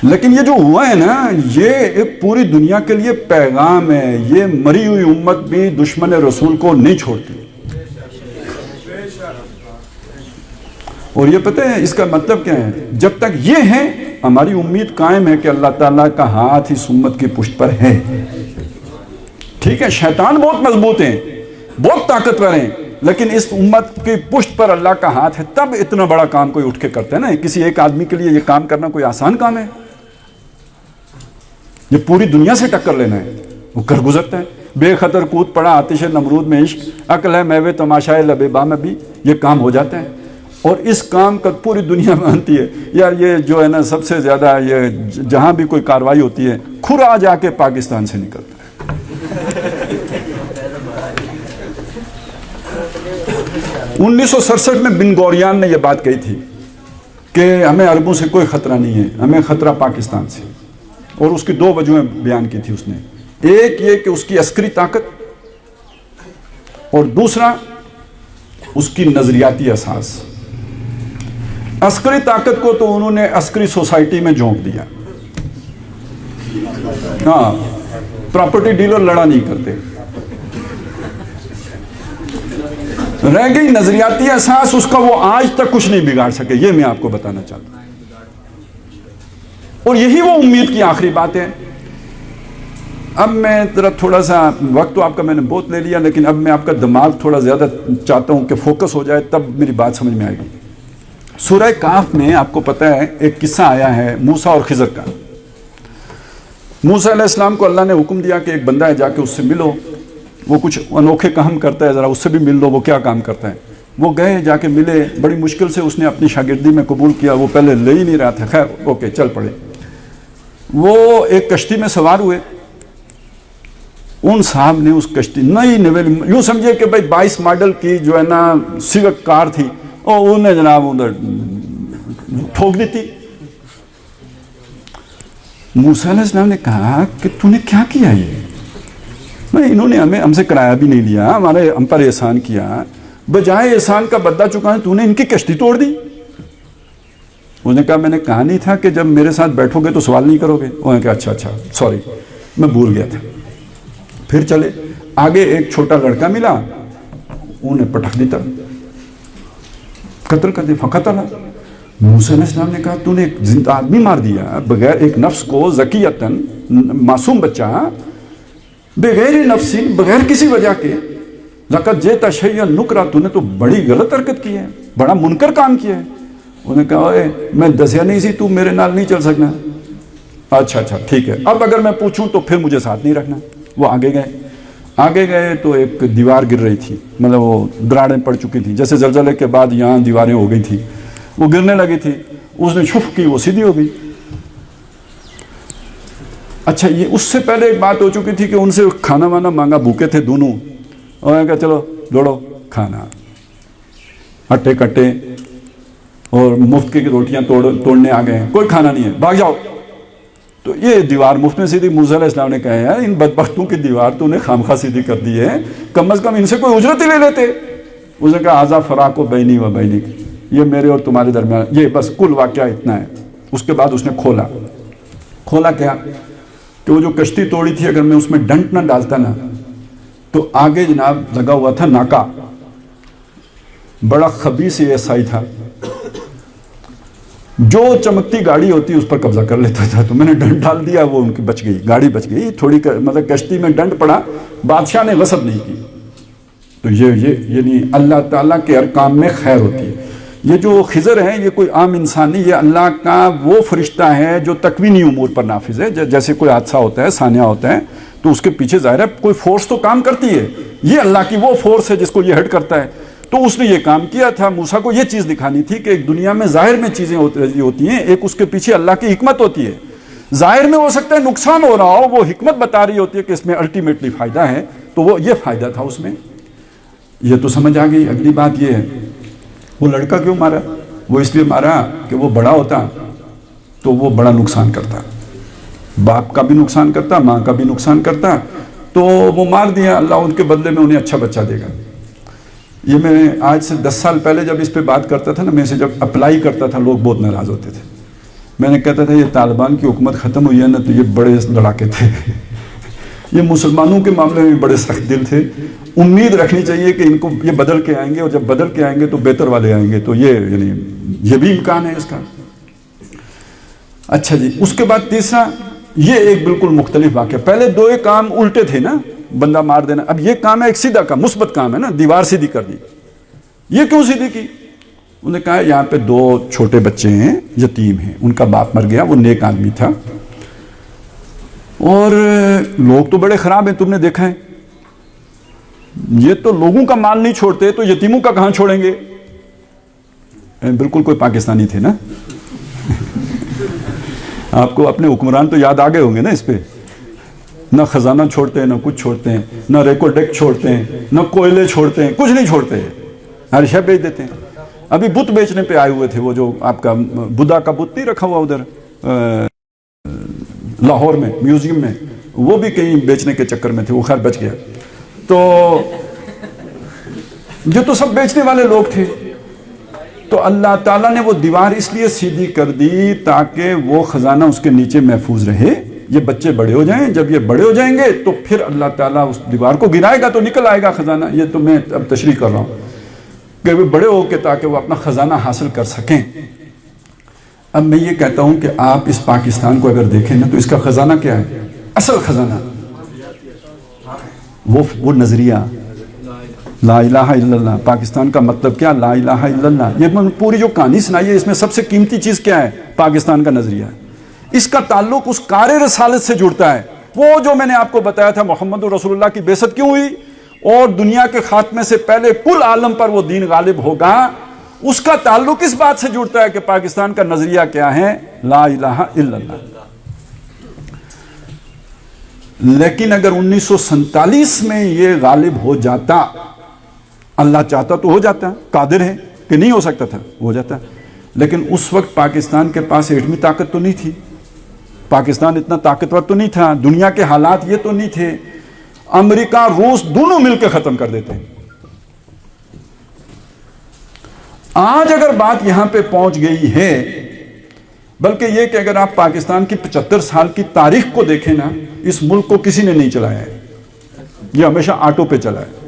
لیکن یہ جو ہوا ہے نا، یہ ایک پوری دنیا کے لیے پیغام ہے. یہ مری ہوئی امت بھی دشمن رسول کو نہیں چھوڑتی. اور یہ پتہ ہے اس کا مطلب کیا ہے؟ جب تک یہ ہے ہماری امید قائم ہے کہ اللہ تعالیٰ کا ہاتھ اس امت کی پشت پر ہے. ٹھیک ہے، شیطان بہت مضبوط ہیں، بہت طاقتور ہیں، لیکن اس امت کی پشت پر اللہ کا ہاتھ ہے. تب اتنا بڑا کام کوئی اٹھ کے کرتا ہے نا. کسی ایک آدمی کے لیے یہ کام کرنا کوئی آسان کام ہے؟ یہ پوری دنیا سے ٹکر لینا ہے، وہ کر گزرتا ہے. بے خطر کود پڑا آتش نمرود میں عشق، عقل ہے میوے تماشائے لب بام میں بھی یہ کام ہو جاتا ہے. اور اس کام کا پوری دنیا مانتی ہے. یار یہ جو ہے نا سب سے زیادہ، یہ جہاں بھی کوئی کاروائی ہوتی ہے کھرا جا کے پاکستان سے نکلتا ہے. 1967 میں بن گوریان نے یہ بات کہی تھی کہ ہمیں عربوں سے کوئی خطرہ نہیں ہے، ہمیں خطرہ پاکستان سے. اور اس کی 2 وجوہیں بیان کی تھی اس نے. ایک یہ کہ اس کی عسکری طاقت، اور دوسرا اس کی نظریاتی اساس. عسکری طاقت کو تو انہوں نے عسکری سوسائٹی میں جھونک دیا. ہاں، پراپرٹی ڈیلر لڑا نہیں کرتے. رہ گئی نظریاتی اساس، اس کا وہ آج تک کچھ نہیں بگاڑ سکے. یہ میں آپ کو بتانا چاہتا ہوں. اور یہی وہ امید کی آخری بات ہے. اب میں ذرا تھوڑا سا وقت تو آپ کا میں نے بہت لے لیا، لیکن اب میں آپ کا دماغ تھوڑا زیادہ چاہتا ہوں کہ فوکس ہو جائے، تب میری بات سمجھ میں آئے گی. سورہ کہف میں آپ کو پتہ ہے ایک قصہ آیا ہے موسیٰ اور خضر کا. موسیٰ علیہ السلام کو اللہ نے حکم دیا کہ ایک بندہ ہے، جا کے اس سے ملو، وہ کچھ انوکھے کام کرتا ہے، ذرا اس سے بھی مل لو وہ کیا کام کرتا ہے. وہ گئے، جا کے ملے، بڑی مشکل سے اس نے اپنی شاگردی میں قبول کیا. وہ پہلے لے ہی نہیں رہا تھا، خیر اوکے چل پڑے. وہ ایک کشتی میں سوار ہوئے. ان صاحب نے اس کشتی نئی نویل، یوں سمجھے کہ بھائی 22 ماڈل کی جو ہے نا سویک کار تھی، اور انہیں جناب ادھر ٹھوک دی تھی. موسیٰ علیہ السلام نے کہا کہ تو نے کیا کیا یہ؟ انہوں نے ہم سے کرایہ بھی نہیں لیا, ہم پر احسان کیا, بجائے احسان کا بدلہ چکانے تو نے ان کی کشتی توڑ دی. انہوں نے کہا میں نے کہا نہیں تھا کہ جب میرے ساتھ بیٹھو گے تو سوال نہیں کرو گے. انہوں نے کہا اچھا سوری میں بھول گیا تھا. پھر چلے آگے, ایک چھوٹا لڑکا ملا, انہوں نے پٹک دیتا, قتل کر دیا, فقتل. موسیٰ علیہ السلام نے کہا تو نے ایک زندہ آدمی مار دیا بغیر, ایک نفس کو ذکیتاً, معصوم بچہ بغیر نفس, بغیر کسی وجہ کے, لقد جئت شیئا نکرا, تو نے تو بڑی غلط حرکت کی ہے, بڑا منکر کام کیا ہے. انہوں نے کہا اے میں دسیا نہیں سی, تو میرے نال نہیں چل سکنا. اچھا ٹھیک ہے, اب اگر میں پوچھوں تو پھر مجھے ساتھ نہیں رکھنا. وہ آگے گئے تو ایک دیوار گر رہی تھی, مطلب وہ دراڑیں پڑ چکی تھیں, جیسے زلزلے کے بعد یہاں دیواریں ہو گئی تھی, وہ گرنے لگی تھی. اس نے چھپ کی, وہ سیدھی ہو گئی. اچھا یہ اس سے پہلے ایک بات ہو چکی تھی کہ ان سے کھانا وانا مانگا, بھوکے تھے دونوں, اور کہا چلو دوڑو کھانا, اٹے کٹے اور مفت کی روٹیاں توڑنے آ گئے ہیں, کوئی کھانا نہیں ہے, بھاگ جاؤ. تو یہ دیوار مفت میں سیدھی. موسیٰ علیہ السلام نے کہا ہے ان بدبختوں کی دیوار تو نے خامخواہ سیدھی کر دی ہے, کم از کم ان سے کوئی اجرت ہی لے لیتے. اس نے کہا ھذا فراق بینی و بینک, یہ میرے اور تمہارے درمیان, یہ بس کل واقعہ اتنا ہے. اس کے بعد اس نے کھولا کیا کہ وہ جو کشتی توڑی تھی, اگر میں اس میں ڈنٹ نہ ڈالتا نا تو آگے جناب لگا ہوا تھا ناکا, بڑا خبیث ایسائی تھا, جو چمکتی گاڑی ہوتی اس پر قبضہ کر لیتا تھا. تو میں نے ڈنٹ ڈال دیا, وہ ان کی بچ گئی, گاڑی بچ گئی. تھوڑی مطلب کشتی میں ڈنٹ پڑا, بادشاہ نے غصب نہیں کی. تو یہ یعنی اللہ تعالیٰ کے ہر کام میں خیر ہوتی ہے. یہ جو خضر ہیں یہ کوئی عام انسان نہیں, یہ اللہ کا وہ فرشتہ ہے جو تکوینی امور پر نافذ ہے. جیسے کوئی حادثہ ہوتا ہے, سانحہ ہوتا ہے, تو اس کے پیچھے ظاہر ہے کوئی فورس تو کام کرتی ہے. یہ اللہ کی وہ فورس ہے جس کو یہ ہیڈ کرتا ہے. تو اس نے یہ کام کیا تھا. موسیٰ کو یہ چیز دکھانی تھی کہ ایک دنیا میں ظاہر میں چیزیں ہوتی ہیں, ایک اس کے پیچھے اللہ کی حکمت ہوتی ہے. ظاہر میں ہو سکتا ہے نقصان ہو رہا ہو, وہ حکمت بتا رہی ہوتی ہے کہ اس میں الٹیمیٹلی فائدہ ہے. تو وہ یہ فائدہ تھا اس میں. یہ تو سمجھ آ گئی. اگلی بات یہ ہے وہ لڑکا کیوں مارا؟ وہ اس لیے مارا کہ وہ بڑا ہوتا تو وہ بڑا نقصان کرتا, باپ کا بھی نقصان کرتا, ماں کا بھی نقصان کرتا. تو وہ مار دیا, اللہ ان کے بدلے میں انہیں اچھا بچہ دے گا. یہ میں آج سے 10 سال پہلے جب اس پہ بات کرتا تھا نا, میں سے جب اپلائی کرتا تھا لوگ بہت ناراض ہوتے تھے. میں نے کہتا تھا یہ طالبان کی حکومت ختم ہوئی ہے نا تو یہ بڑے لڑاکے تھے, یہ مسلمانوں کے معاملے میں بڑے سخت دل تھے. امید رکھنی چاہیے کہ ان کو یہ بدل کے آئیں گے, اور جب بدل کے آئیں گے تو بہتر والے آئیں گے. تو یہ بھی امکان ہے اس کا. اچھا جی, اس کے بعد تیسرا, یہ ایک بالکل مختلف واقعہ. پہلے دو ایک کام الٹے تھے نا, بندہ مار دینا. اب یہ کام ہے ایک سیدھا کا مثبت کام ہے نا, دیوار سیدھی کر دی. یہ کیوں سیدھی کی؟ انہوں نے کہا یہاں پہ 2 چھوٹے بچے ہیں, یتیم ہیں, ان کا باپ مر گیا, وہ نیک آدمی تھا, اور لوگ تو بڑے خراب ہیں, تم نے دیکھا ہے, یہ تو لوگوں کا مال نہیں چھوڑتے تو یتیموں کا کہاں چھوڑیں گے. بالکل کوئی پاکستانی تھے نا. آپ کو اپنے حکمران تو یاد آ گئے ہوں گے نا اس پہ. نہ خزانہ چھوڑتے ہیں, نہ کچھ چھوڑتے ہیں, نہ ریکورڈیکٹ چھوڑتے ہیں, نہ کوئلے چھوڑتے ہیں, کچھ نہیں چھوڑتے, ہر شے بیچ دیتے ہیں. ابھی بت بیچنے پہ آئے ہوئے تھے, وہ جو آپ کا بدھا کا بت نہیں رکھا ہوا ادھر لاہور میں میوزیم میں, وہ بھی کہیں بیچنے کے چکر میں تھے, وہ خیر بچ گیا. تو جو تو سب بیچنے والے لوگ تھے. تو اللہ تعالیٰ نے وہ دیوار اس لیے سیدھی کر دی تاکہ وہ خزانہ اس کے نیچے محفوظ رہے. یہ بچے بڑے ہو جائیں, جب یہ بڑے ہو جائیں گے تو پھر اللہ تعالیٰ اس دیوار کو گرائے گا تو نکل آئے گا خزانہ. یہ تو میں اب تشریح کر رہا ہوں کہ وہ بڑے ہو کے تاکہ وہ اپنا خزانہ حاصل کر سکیں. اب میں یہ کہتا ہوں کہ آپ اس پاکستان کو اگر دیکھیں نا تو اس کا خزانہ کیا ہے؟ اصل خزانہ وہ نظریہ لا الہ الا اللہ. پاکستان کا مطلب کیا؟ لا الہ الا اللہ. یہ پوری جو کہانی سنائی ہے اس میں سب سے قیمتی چیز کیا ہے؟ پاکستان کا نظریہ. اس کا تعلق اس کار رسالت سے جڑتا ہے. وہ جو میں نے آپ کو بتایا تھا محمد رسول اللہ کی بعثت کیوں ہوئی اور دنیا کے خاتمے سے پہلے کل عالم پر وہ دین غالب ہوگا, اس کا تعلق اس بات سے جڑتا ہے کہ پاکستان کا نظریہ کیا ہے؟ لا الہ الا اللہ. لیکن اگر 1947 میں یہ غالب ہو جاتا, اللہ چاہتا تو ہو جاتا, قادر ہے کہ نہیں ہو سکتا تھا, ہو جاتا. لیکن اس وقت پاکستان کے پاس ایٹمی طاقت تو نہیں تھی. پاکستان اتنا طاقتور تو نہیں تھا, دنیا کے حالات یہ تو نہیں تھے, امریکہ روس دونوں مل کے ختم کر دیتے. آج اگر بات یہاں پہ پہنچ گئی ہے, بلکہ یہ کہ اگر آپ پاکستان کی 75 سال کی تاریخ کو دیکھیں نا, اس ملک کو کسی نے نہیں چلایا ہے, یہ ہمیشہ آٹو پہ چلا ہے.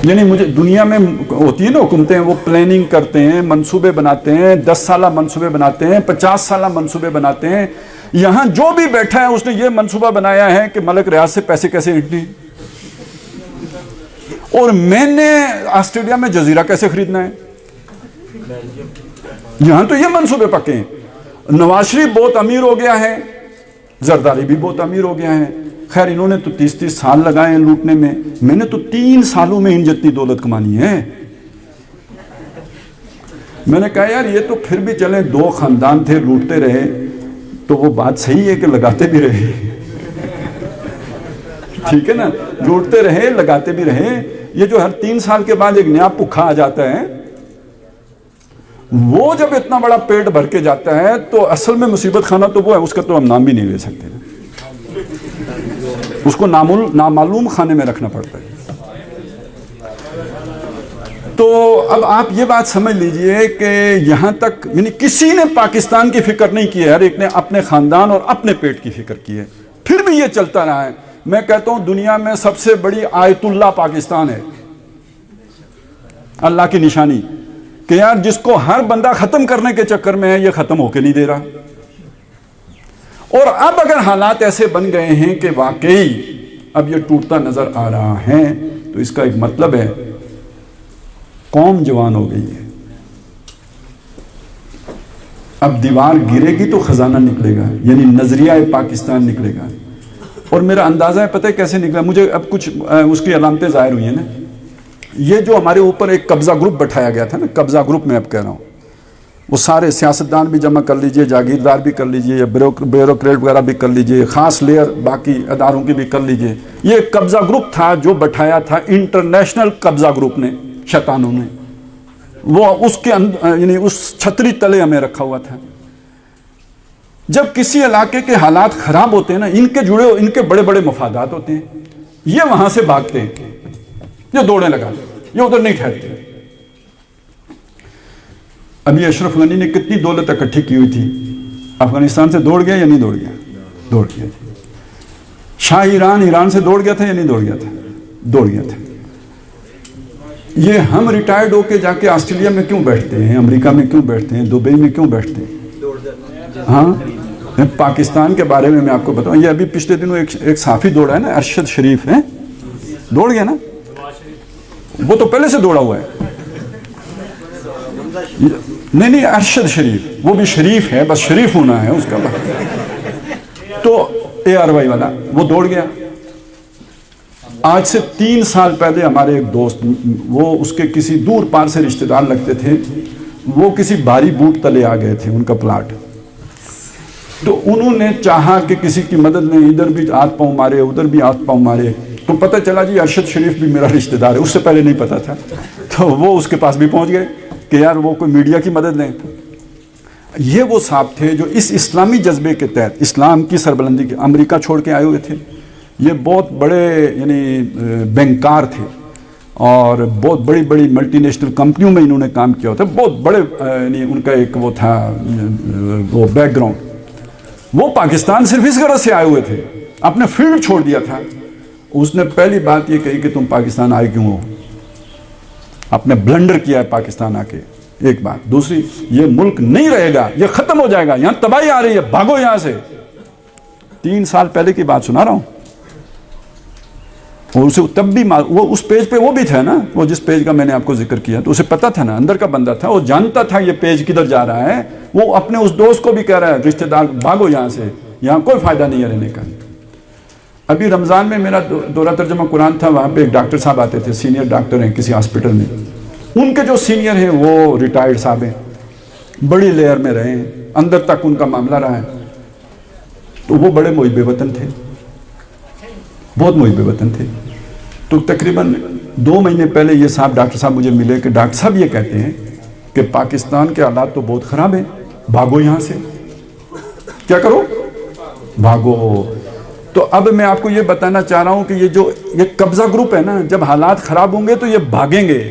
یعنی مجھے دنیا میں ہوتی ہے نا حکومتیں, وہ پلاننگ کرتے ہیں, منصوبے بناتے ہیں, 10 سالہ منصوبے بناتے ہیں, 50 سالہ منصوبے بناتے ہیں. یہاں جو بھی بیٹھا ہے اس نے یہ منصوبہ بنایا ہے کہ ملک ریاض سے پیسے کیسے ہٹنے, اور میں نے آسٹریلیا میں جزیرہ کیسے خریدنا ہے. یہاں تو یہ منصوبے پکے ہیں. نواز شریف بہت امیر ہو گیا ہے, زرداری بھی بہت امیر ہو گیا ہے. خیر انہوں نے تو 30 سال لگائے ہیں لوٹنے میں نے تو 3 سالوں میں ان جتنی دولت کمانی ہے. میں نے کہا یار یہ تو پھر بھی چلے, 2 خاندان تھے, لوٹتے رہے, تو وہ بات صحیح ہے کہ لگاتے بھی رہے. ٹھیک ہے نا, لوٹتے رہے, لگاتے بھی رہے. یہ جو ہر 3 سال کے بعد ایک نیا پکھا آ جاتا ہے, وہ جب اتنا بڑا پیٹ بھر کے جاتا ہے تو اصل میں مصیبت خانہ تو وہ ہے, اس کا تو ہم نام بھی نہیں لے سکتے, اس کو نامعلوم خانے میں رکھنا پڑتا ہے. تو اب آپ یہ بات سمجھ لیجئے کہ یہاں تک یعنی کسی نے پاکستان کی فکر نہیں کی ہے, ہر ایک نے اپنے خاندان اور اپنے پیٹ کی فکر کی ہے. پھر بھی یہ چلتا رہا ہے. میں کہتا ہوں دنیا میں سب سے بڑی آیت اللہ پاکستان ہے, اللہ کی نشانی, کہ یار جس کو ہر بندہ ختم کرنے کے چکر میں ہے, یہ ختم ہو کے نہیں دے رہا. اور اب اگر حالات ایسے بن گئے ہیں کہ واقعی اب یہ ٹوٹتا نظر آ رہا ہے, تو اس کا ایک مطلب ہے قوم جوان ہو گئی ہے. اب دیوار گرے گی تو خزانہ نکلے گا, یعنی نظریہ پاکستان نکلے گا. اور میرا اندازہ ہے پتہ ہے کیسے نکلا, مجھے اب کچھ اس کی علامتیں ظاہر ہوئی ہیں نا. یہ جو ہمارے اوپر ایک قبضہ گروپ بٹھایا گیا تھا نا, قبضہ گروپ میں اب کہہ رہا ہوں, وہ سارے سیاستدان بھی جمع کر لیجئے, جاگیردار بھی کر لیجئے, یا بیوروکریٹ وغیرہ بھی کر لیجئے, خاص لیئر باقی اداروں کی بھی کر لیجئے. یہ ایک قبضہ گروپ تھا جو بٹھایا تھا انٹرنیشنل قبضہ گروپ نے, شیطانوں نے. وہ اس کے یعنی اس چھتری تلے ہمیں رکھا ہوا تھا. جب کسی علاقے کے حالات خراب ہوتے ہیں نا, ان کے جڑے ان کے بڑے بڑے مفادات ہوتے ہیں, یہ وہاں سے بھاگتے ہیں, یہ دوڑنے لگا, یہ ادھر نہیں ٹھہرتے. ابھی اشرف غنی نے کتنی دولت اکٹھی کی ہوئی تھی, افغانستان سے دوڑ گیا یا نہیں دوڑ گیا؟ دوڑ گیا. شاہ ایران سے دوڑ گیا تھا یا نہیں دوڑ گیا تھا؟ دوڑ گیا تھا. یہ ہم ریٹائرڈ ہو کے جا کے آسٹریلیا میں کیوں بیٹھتے ہیں, امریکہ میں کیوں بیٹھتے ہیں, دبئی میں کیوں بیٹھتے ہیں؟ ہاں, پاکستان کے بارے میں آپ کو بتاؤں, یہ ابھی پچھلے دنوں ایک صحافی دوڑا ہے نا, ارشد شریف ہے, دوڑ گیا نا. وہ تو پہلے سے دوڑا ہوا ہے. نہیں, ارشد شریف, وہ بھی شریف ہے, بس شریف ہونا ہے اس کا. تو ARY والا وہ دوڑ گیا. آج سے 3 سال پہلے ہمارے ایک دوست, وہ اس کے کسی دور پار سے رشتہ دار لگتے تھے, وہ کسی بھاری بوٹ تلے آ گئے تھے, ان کا پلاٹ. تو انہوں نے چاہا کہ کسی کی مدد لیں, ادھر بھی ہاتھ پاؤں مارے, ادھر بھی ہاتھ پاؤں مارے. تو پتہ چلا جی ارشد شریف بھی میرا رشتہ دار ہے, اس سے پہلے نہیں پتا تھا. تو وہ اس کے پاس بھی پہنچ گئے کہ یار وہ کوئی میڈیا کی مدد لیں. یہ وہ صاحب تھے جو اس اسلامی جذبے کے تحت, اسلام کی سربلندی کے, امریکہ چھوڑ کے آئے ہوئے تھے. یہ بہت بڑے یعنی بینکار تھے, اور بہت بڑی بڑی ملٹی نیشنل کمپنیوں میں انہوں نے کام کیا ہوتا ہے. بہت بڑے یعنی ان کا ایک وہ تھا وہ بیک گراؤنڈ. وہ پاکستان صرف اس غرض سے آئے ہوئے تھے, اپنے فیلڈ چھوڑ دیا تھا. اس نے پہلی بات یہ کہی کہ تم پاکستان آئے کیوں ہو, آپ نے بلنڈر کیا ہے پاکستان آ کے. ایک بات. دوسری, یہ ملک نہیں رہے گا, یہ ختم ہو جائے گا, یہاں تباہی آ رہی ہے, بھاگو یہاں سے. 3 سال پہلے کی بات سنا رہا ہوں. اور اسے تب بھی وہ اس پیج پہ وہ بھی تھا نا, وہ جس پیج کا میں نے آپ کو ذکر کیا, تو اسے پتا تھا نا, اندر کا بندہ تھا, وہ جانتا تھا یہ پیج کدھر جا رہا ہے. وہ اپنے اس دوست کو بھی کہہ رہا ہے, رشتہ دار بھاگو یہاں سے, یہاں کوئی فائدہ نہیں ہے رہنے کا. ابھی رمضان میں میرا دورہ ترجمہ قرآن تھا, وہاں پہ ایک ڈاکٹر صاحب آتے تھے, سینئر ڈاکٹر ہیں کسی ہاسپٹل میں. ان کے جو سینئر ہیں وہ ریٹائرڈ صاحب ہیں, بڑی لیئر میں رہے ہیں, اندر تک ان کا معاملہ رہا ہے. تو وہ بڑے محب وطن تھے, بہت محب وطن تھے. تو تقریباً 2 مہینے پہلے یہ صاحب ڈاکٹر صاحب مجھے ملے کہ ڈاکٹر صاحب یہ کہتے ہیں کہ پاکستان کے حالات تو بہت خراب ہیں, بھاگو یہاں سے. کیا کرو؟ بھاگو. تو اب میں آپ کو یہ بتانا چاہ رہا ہوں کہ یہ قبضہ گروپ ہے نا، جب حالات خراب ہوں گے تو یہ بھاگیں گے.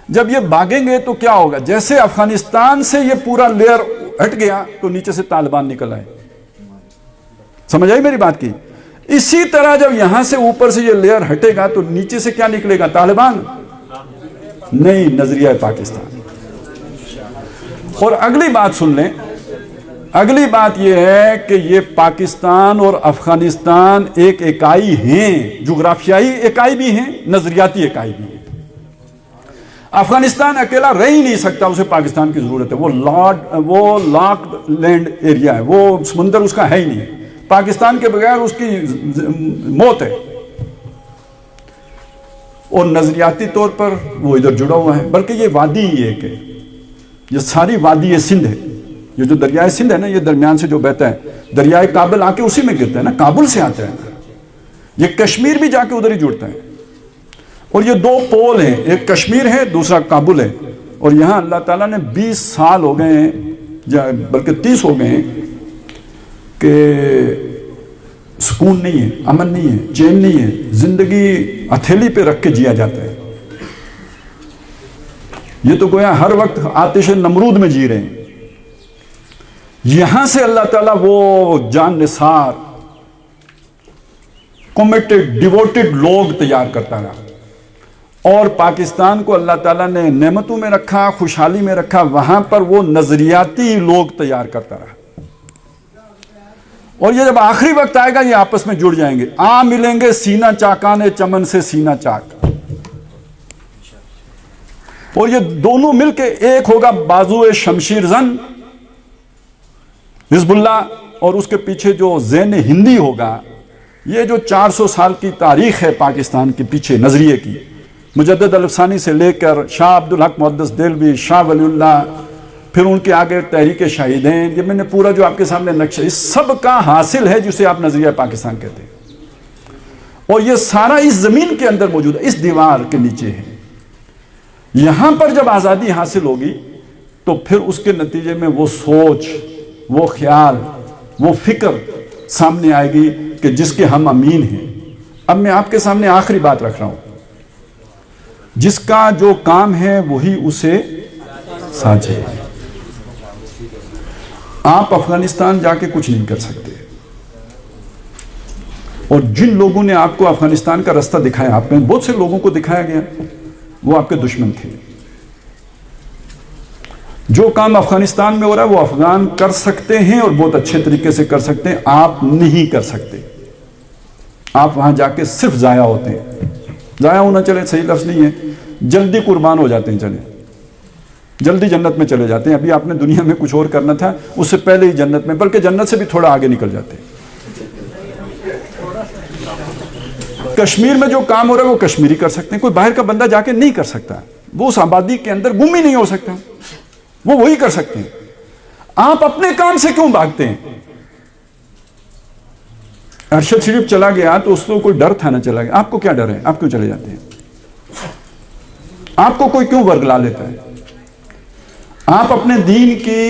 جب یہ بھاگیں گے تو کیا ہوگا؟ جیسے افغانستان سے یہ پورا لیئر ہٹ گیا تو نیچے سے طالبان نکل آئے. سمجھ آئی میری بات کی؟ اسی طرح جب یہاں سے اوپر سے یہ لیئر ہٹے گا تو نیچے سے کیا نکلے گا؟ طالبان نہیں، نظریہ پاکستان. اور اگلی بات سن لیں، اگلی بات یہ ہے کہ یہ پاکستان اور افغانستان ایک اکائی ہیں، جغرافیائی اکائی بھی ہیں، نظریاتی اکائی بھی ہیں. افغانستان اکیلا رہ ہی نہیں سکتا، اسے پاکستان کی ضرورت ہے. وہ لاکڈ لینڈ ایریا ہے، وہ سمندر اس کا ہے ہی نہیں. پاکستان کے بغیر اس کی موت ہے. اور نظریاتی طور پر وہ ادھر جڑا ہوا ہے. بلکہ یہ وادی ہی ہے کہ یہ ساری وادی سندھ ہے. یہ جو دریائے سندھ ہے نا، یہ درمیان سے جو بہتا ہے، دریائے کابل آ کے اسی میں گرتا ہے نا، کابل سے آتا ہے. یہ کشمیر بھی جا کے ادھر ہی جڑتا ہے. اور یہ دو پول ہیں، ایک کشمیر ہے، دوسرا کابل ہے. اور یہاں اللہ تعالیٰ نے 20 سال ہو گئے ہیں، بلکہ 30 ہو گئے ہیں کہ سکون نہیں ہے، امن نہیں ہے، چین نہیں ہے. زندگی ہتھیلی پہ رکھ کے جیا جاتا ہے. یہ تو گویا ہر وقت آتش نمرود میں جی رہے ہیں. یہاں سے اللہ تعالیٰ وہ جان نثار، کمیٹڈ، ڈیووٹڈ لوگ تیار کرتا رہا. اور پاکستان کو اللہ تعالیٰ نے نعمتوں میں رکھا، خوشحالی میں رکھا. وہاں پر وہ نظریاتی لوگ تیار کرتا رہا. اور یہ جب آخری وقت آئے گا یہ آپس میں جڑ جائیں گے. ملیں گے سینہ چاکانے چمن سے سینہ چاک. اور یہ دونوں مل کے ایک ہوگا بازو شمشیر زن حزب اللہ، اور اس کے پیچھے جو ذہن ہندی ہوگا. یہ جو 400 سال کی تاریخ ہے پاکستان کے پیچھے نظریے کی، مجدد الفسانی سے لے کر شاہ عبدالحق محدث دہلوی، شاہ ولی اللہ، پھر ان کے آگے تحریک شہیدین، یہ میں نے پورا جو آپ کے سامنے نقشہ، اس سب کا حاصل ہے جسے آپ نظریہ پاکستان کہتے ہیں. اور یہ سارا اس زمین کے اندر موجود ہے، اس دیوار کے نیچے ہے. یہاں پر جب آزادی حاصل ہوگی تو پھر اس کے نتیجے میں وہ سوچ، وہ خیال، وہ فکر سامنے آئے گی کہ جس کے ہم امین ہیں. اب میں آپ کے سامنے آخری بات رکھ رہا ہوں. جس کا جو کام ہے وہی اسے سانجھے. آپ افغانستان جا کے کچھ نہیں کر سکتے. اور جن لوگوں نے آپ کو افغانستان کا رستہ دکھایا، آپ میں بہت سے لوگوں کو دکھایا گیا، وہ آپ کے دشمن تھے. جو کام افغانستان میں ہو رہا ہے وہ افغان کر سکتے ہیں اور بہت اچھے طریقے سے کر سکتے ہیں. آپ نہیں کر سکتے. آپ وہاں جا کے صرف ضائع ہوتے ہیں. ضائع ہونا چلے صحیح لفظ نہیں ہے، جلدی قربان ہو جاتے ہیں. چلے جلدی جنت میں چلے جاتے ہیں. ابھی آپ نے دنیا میں کچھ اور کرنا تھا، اس سے پہلے ہی جنت میں، بلکہ جنت سے بھی تھوڑا آگے نکل جاتے ہیں. کشمیر میں جو کام ہو رہا ہے وہ کشمیری کر سکتے ہیں. کوئی باہر کا بندہ جا کے نہیں کر سکتا. وہ اس آبادی کے اندر گم ہی نہیں ہو سکتا. وہ وہی کر سکتے ہیں. آپ اپنے کام سے کیوں بھاگتے ہیں؟ ارشد شریف چلا گیا تو اس کو کوئی ڈر تھا نہ چلا گیا. آپ کو کیا ڈر ہے؟ آپ کیوں چلے جاتے ہیں؟ آپ کو کوئی کیوں ورگلا لیتا ہے؟ آپ اپنے دین کی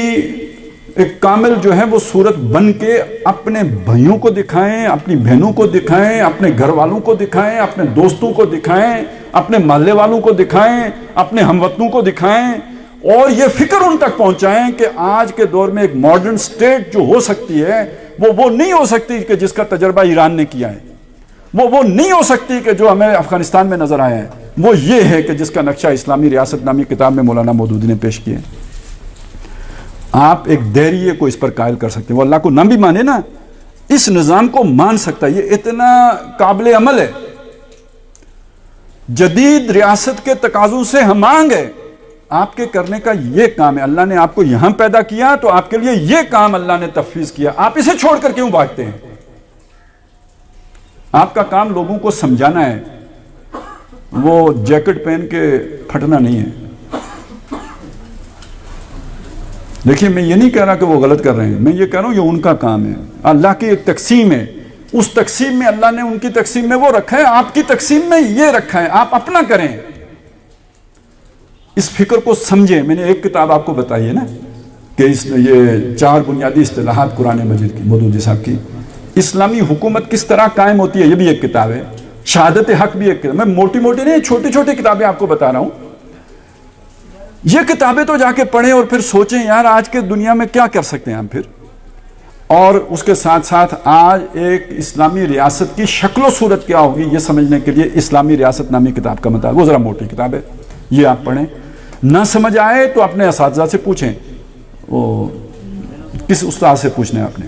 ایک کامل جو ہے وہ صورت بن کے اپنے بھائیوں کو دکھائیں، اپنی بہنوں کو دکھائیں، اپنے گھر والوں کو دکھائیں، اپنے دوستوں کو دکھائیں، اپنے محلے والوں کو دکھائیں، اپنے ہموطنوں کو دکھائیں. اور یہ فکر ان تک پہنچائیں کہ آج کے دور میں ایک ماڈرن سٹیٹ جو ہو سکتی ہے وہ نہیں ہو سکتی کہ جس کا تجربہ ایران نے کیا ہے. وہ نہیں ہو سکتی کہ جو ہمیں افغانستان میں نظر آیا ہے. وہ یہ ہے کہ جس کا نقشہ اسلامی ریاست نامی کتاب میں مولانا مودودی نے پیش کیا ہے. آپ ایک دہریے کو اس پر قائل کر سکتے ہیں. وہ اللہ کو نہ بھی مانے نا، اس نظام کو مان سکتا ہے. یہ اتنا قابل عمل ہے. جدید ریاست کے تقاضوں سے ہم مانگ ہے. آپ کے کرنے کا یہ کام ہے. اللہ نے آپ کو یہاں پیدا کیا تو آپ کے لیے یہ کام اللہ نے تفویض کیا. آپ اسے چھوڑ کر کیوں بھاگتے ہیں؟ آپ کا کام لوگوں کو سمجھانا ہے، وہ جیکٹ پہن کے پھٹنا نہیں ہے. دیکھیے میں یہ نہیں کہہ رہا کہ وہ غلط کر رہے ہیں، میں یہ کہہ رہا ہوں یہ ان کا کام ہے. اللہ کی ایک تقسیم ہے، اس تقسیم میں اللہ نے ان کی تقسیم میں وہ رکھا ہے، آپ کی تقسیم میں یہ رکھا ہے. آپ اپنا کریں. اس فکر کو سمجھیں. میں نے ایک کتاب آپ کو بتائی ہے نا، کہ یہ 4 بنیادی اصطلاحات قرآن مجید کی مودودی صاحب کی. اسلامی حکومت کس طرح قائم ہوتی ہے یہ بھی ایک کتاب ہے. شہادت حق بھی ایک کتاب. میں موٹی موٹی نہیں چھوٹی چھوٹی کتابیں آپ کو بتا رہا ہوں. یہ کتابیں تو جا کے پڑھیں اور پھر سوچیں یار آج کے دنیا میں کیا کر سکتے ہیں ہم پھر. اور اس کے ساتھ ساتھ آج ایک اسلامی ریاست کی شکل و صورت کیا ہوگی یہ سمجھنے کے لیے اسلامی ریاست نامی کتاب کا مطالعہ. وہ ذرا موٹی کتاب ہے, یہ آپ پڑھیں. نہ سمجھ آئے تو اپنے اساتذہ سے پوچھیں. وہ کس استاد سے پوچھنا ہے آپ نے؟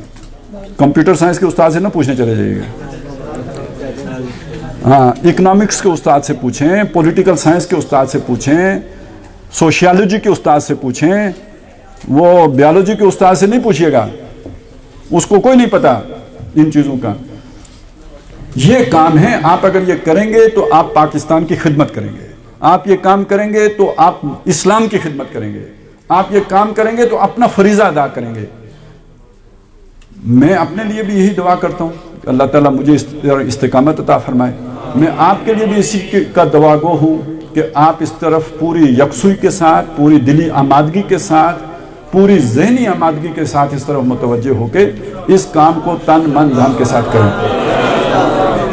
کمپیوٹر سائنس کے استاد سے نہ پوچھنے چلے جائیے گا. ہاں, اکنامکس کے استاد سے پوچھیں, پولیٹیکل سائنس کے استاد سے پوچھیں, سوشیالوجی کے استاد سے پوچھیں. وہ بیالوجی کے استاد سے نہیں پوچھیے گا, اس کو کوئی نہیں پتا ان چیزوں کا. یہ کام ہے. آپ اگر یہ کریں گے تو آپ پاکستان کی خدمت کریں گے. آپ یہ کام کریں گے تو آپ اسلام کی خدمت کریں گے. آپ یہ کام کریں گے تو اپنا فریضہ ادا کریں گے. میں اپنے لیے بھی یہی دعا کرتا ہوں کہ اللہ تعالیٰ مجھے استقامت عطا فرمائے. میں آپ کے لیے بھی اسی کا دعا گو ہوں کہ آپ اس طرف پوری یکسوئی کے ساتھ, پوری دلی آمادگی کے ساتھ, پوری ذہنی آمادگی کے ساتھ اس طرف متوجہ ہو کے اس کام کو تن من دھن کے ساتھ کریں.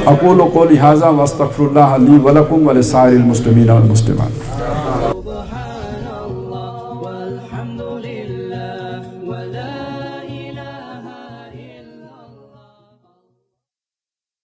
اقول قولی ھذا واستغفر اللہ لی ولکم ولسائر المسلمین والمسلمات.